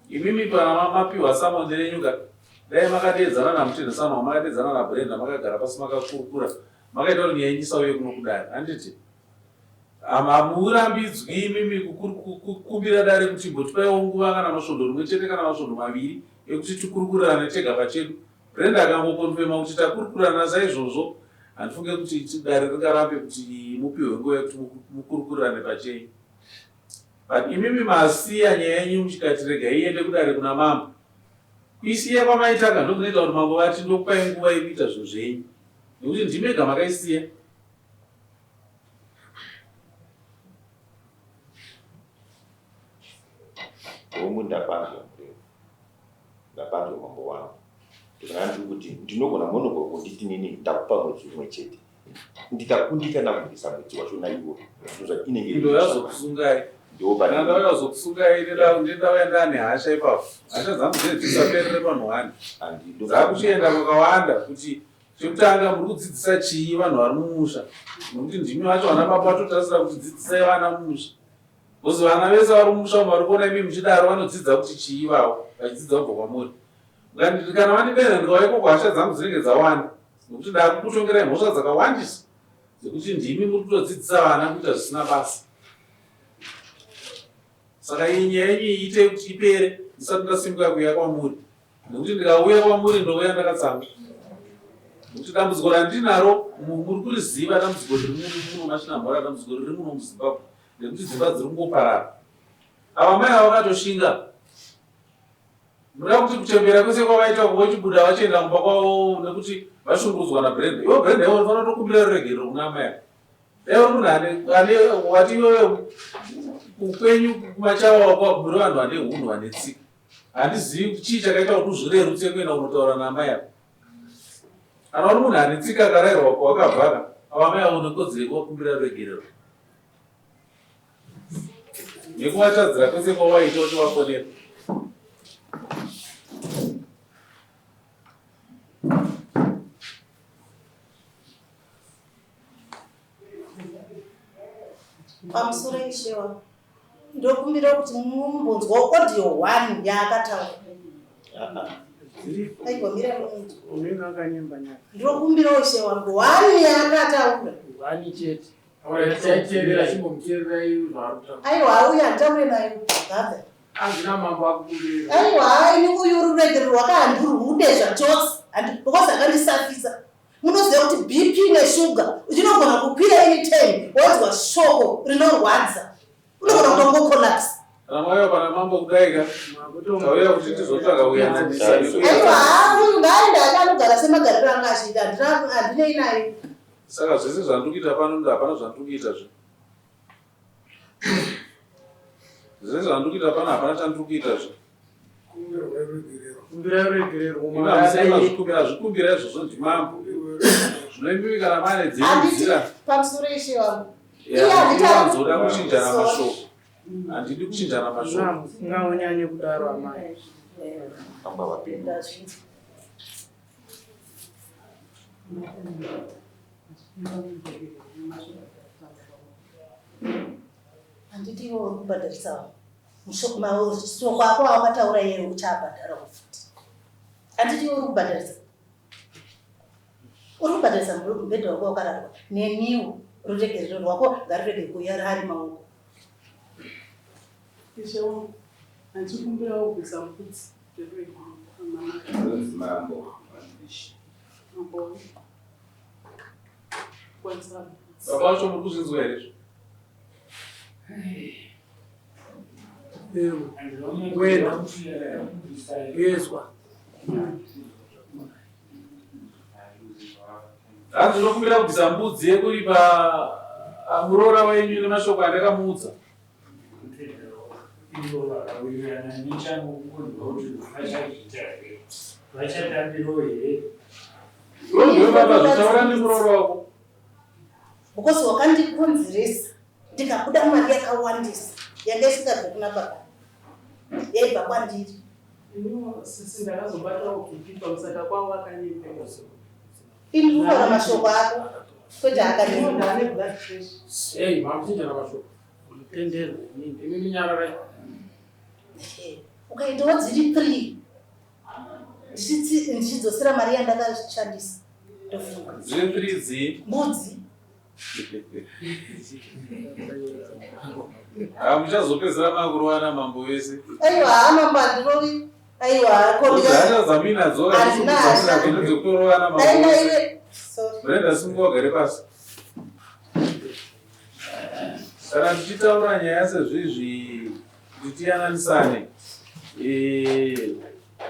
imimi pana mapiwa samonde renyuka dai makateedzana namutenesana makateedzana nabrenda makagara pasi makakurukura makaita kuti nyaya yenyu isauye kuno kudai handiti hamurambidzwi imimi kukumbira dare kuti mbotipaiwo nguva kana masvondo rimwe chete kana masvondo maviri ekuti tikurukurirane tega pachedu brenda akangokonfema kuti takurukurirana saizvozvo handifunge kuti dare ringarambe kuti mupiwe nguva yekuti mukurukurirane pachenyu but imimi masiya nyaya yenyu muchikati rega iende kudare kuna mambo kuisiya kwamaitaka ndokunoita kuti mambo vati ndokupai nguva yekuita zvinhu zvenyu nekuti ndimega makaisiya omwe ndapanzwa mambo wangu ndikana ndiri kuti ndinogona monogona kunditi nini ndakupa mwedzi umwe chete ndikakundikana kubvisa muti wacho naiwo inenge ndo yazokusungai ndopana ndauya kuzokusungai ndendauya ndane hasha ipapo hasha dzangu dzine dzisaperere vanhu wani dzakuchienda kwakawanda kuti chekutanga muri kudzidzisa chii vanhu vari mumusha nokuti ndimi vacho vana baba vatotarisira kuti dzidzisai vana mumusha kozi vana vese vari mumusha umu vari kuona imi muchidaro vanodzidza kuti chii vavo vachidzidza kubva kwamuri kana vandibere ndikawaikoko hasha dzangu dzinenge dzawanda nokuti ndakukutongerai mhosva dzakawandisa dzekuti ndimi muri kutodzidzisa vana kuita zvisina basa. Saka iyi nyaya yenyu iite kuti ipere ndisati ndasimuka kuuya kwamuri nokuti ndikauya kwamuri ndouya ndakatsanga nokuti dambudziko randinaro muri kuriziva dambudziko riri muno masvinamhora dambudziko riri muno muzimbabwe nekuti dzimba dziri kungoparara ava mai ava vakatoshinga muda kuti kuchembera kwese kwavaita vochibuda vachienda kumba kwavo nekuti vashungurudzwa nabrenda ivo brenda ivo fanira kutokumbira ruregerero kuna mai ivo munhu ane wati iwewe upenyu kumachava wako wakumira vanhu vane hunhu vane tsika handizivi kuti chii chakaita kuti uzvirerutse kuenda kunotaura namai ako kana uri munhu ane tsika akarayirwa wako wakabvaka ava mai avo nekodzero yekuvakumbira ruregerero nekuvatadzira kwese kwawaita kuti vafonera pamusoro ishewa ndokumbira kuti mumbonzwa audio 1 yaakataura aigomira unenge akanyemba nyaka ndokumbira ishewa 1 yaakataura 1 chete aitevera chimbomuteererai zvaarutaura aiwa auya nditaure naye gava azvina mambo akukumbira aiwa ini uyu ruregerero rwakahandurwude zvachose because akandisafisa munoziva kuti bp neshuga uchinogona kukwira anytime wonzwa shoko rinorwadza unogona kutongokolapsa ramaiwa pana mambo kudaika tauya kuti tizotsvaga aiwa uyu ngaenda akanogara semagariro anga achiita handinei naye saka zvese zvandikuita pano ndo hapana zvandikuitazve zvese zvandikuita pano hapana chandikuitazve kumbira ruregerero zvikumbira izvozvo ndimambo zvinoimbivi kana mane dzeinzira pamusoro ishe wangu ivanzoda kuchinjana mashoko handidi kuchinjana mashoko ngaonyanye kudaro amai handiti iwo uri kubhadharisawo soko ako awakataura iye uchabhadhara kufuti handiti iwo uri kubhadharisa uri kubhadharisa mubhedha wako wakararwa nemiwo ruregerero rwako ngarurege kuya rari maoko ishewo handikumbira kubvisa muputsi baba vacho muri kuzvinzwa here wena uyezwa hanzi ndinokumbira kubvisa mbudzi yekuri pamuroora wenyu nemashoko andakamuudza iwe baba zvitaura nemuroora wako because wakandikonzeresa ndikabuda mari yakawandisa yanga isingabve kuna baba yaibva kwandiri sisi ndakazobatawo kukipa saka kwavo akanyembera indikuvara mashoko ako kwete ndane blood pressure ei mamuchinjana mashoko tendera imi minyararai ukaitawo dziri 3 ndichidzosera mari yandakashandisa ndofunga zviri 3 dzii mbudzi muchazopedzera makurowana mambo wese aiwa mambo andirovi aiwa achazamina dzokutorowana mambo brenda simungogare pasi kana tichitaura nyaya sezvizvi kuti tiyananisane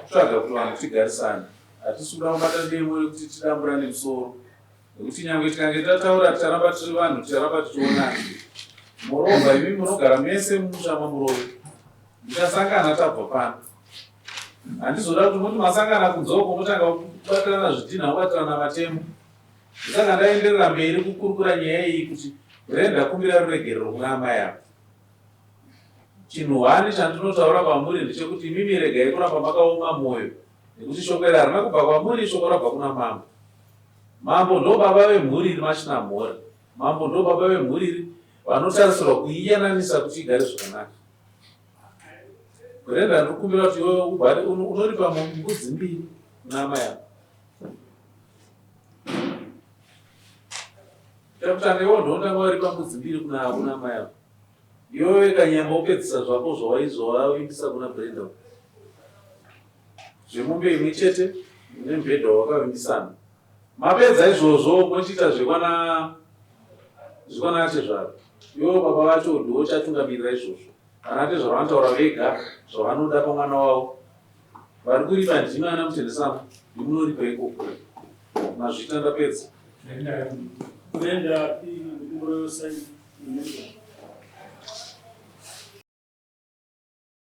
kutsvaga kuti vanhu tigarisane hatisi kuda kubata demo rekuti tidamburane musoro nekuti nyange tikange tataura ticharamba tiri vanhu ticharamba tichionana murovha imi munogara mese mushama murovi ndichasangana tabva pano handizoda kuti muti masangana kunzoko motanga kubatirana zvidhina kubatirana matemo saka ndaenderera mberi kukurukura nyaya iyi kuti Brenda kumbira ruregerero kuna amai ako. Chinhu hwani chandinotaura kwamuri ndechekuti mimi regai kuramba makaoma mwoyo, nekuti shoko iri harina kubva kwamuri, shoko rabva kuna mambo. Mambo ndo baba vemhuri iri machina mhori. Mambo ndo baba vemhuri iri vanotarisirwa kuiyananisa kuti igare zvakanaka. Brenda ndikumbira kuti iwe ugare unoripa mbudzi 2 kuna amai ako. Takutanga iwo ndonanga waripa mbudzi 2 kuna amai ako. Iwe kanyamba upedzisa zvako zvawaizovavimbisa kuna Brenda. Zvemombe imwe chete nemubhedha wakavimbisana. Mapedza izvozvo mochiita zvikwana ate zvaro. Iwo baba vacho ndiwo chatungamirira izvozvo. Kana ate zvavanotaura vega zvavanoda pamwana wavo. Vari kuripa ndimi ana mutendesana, ndimunoripa ikoko. Mazvita ndapedza. Brenda,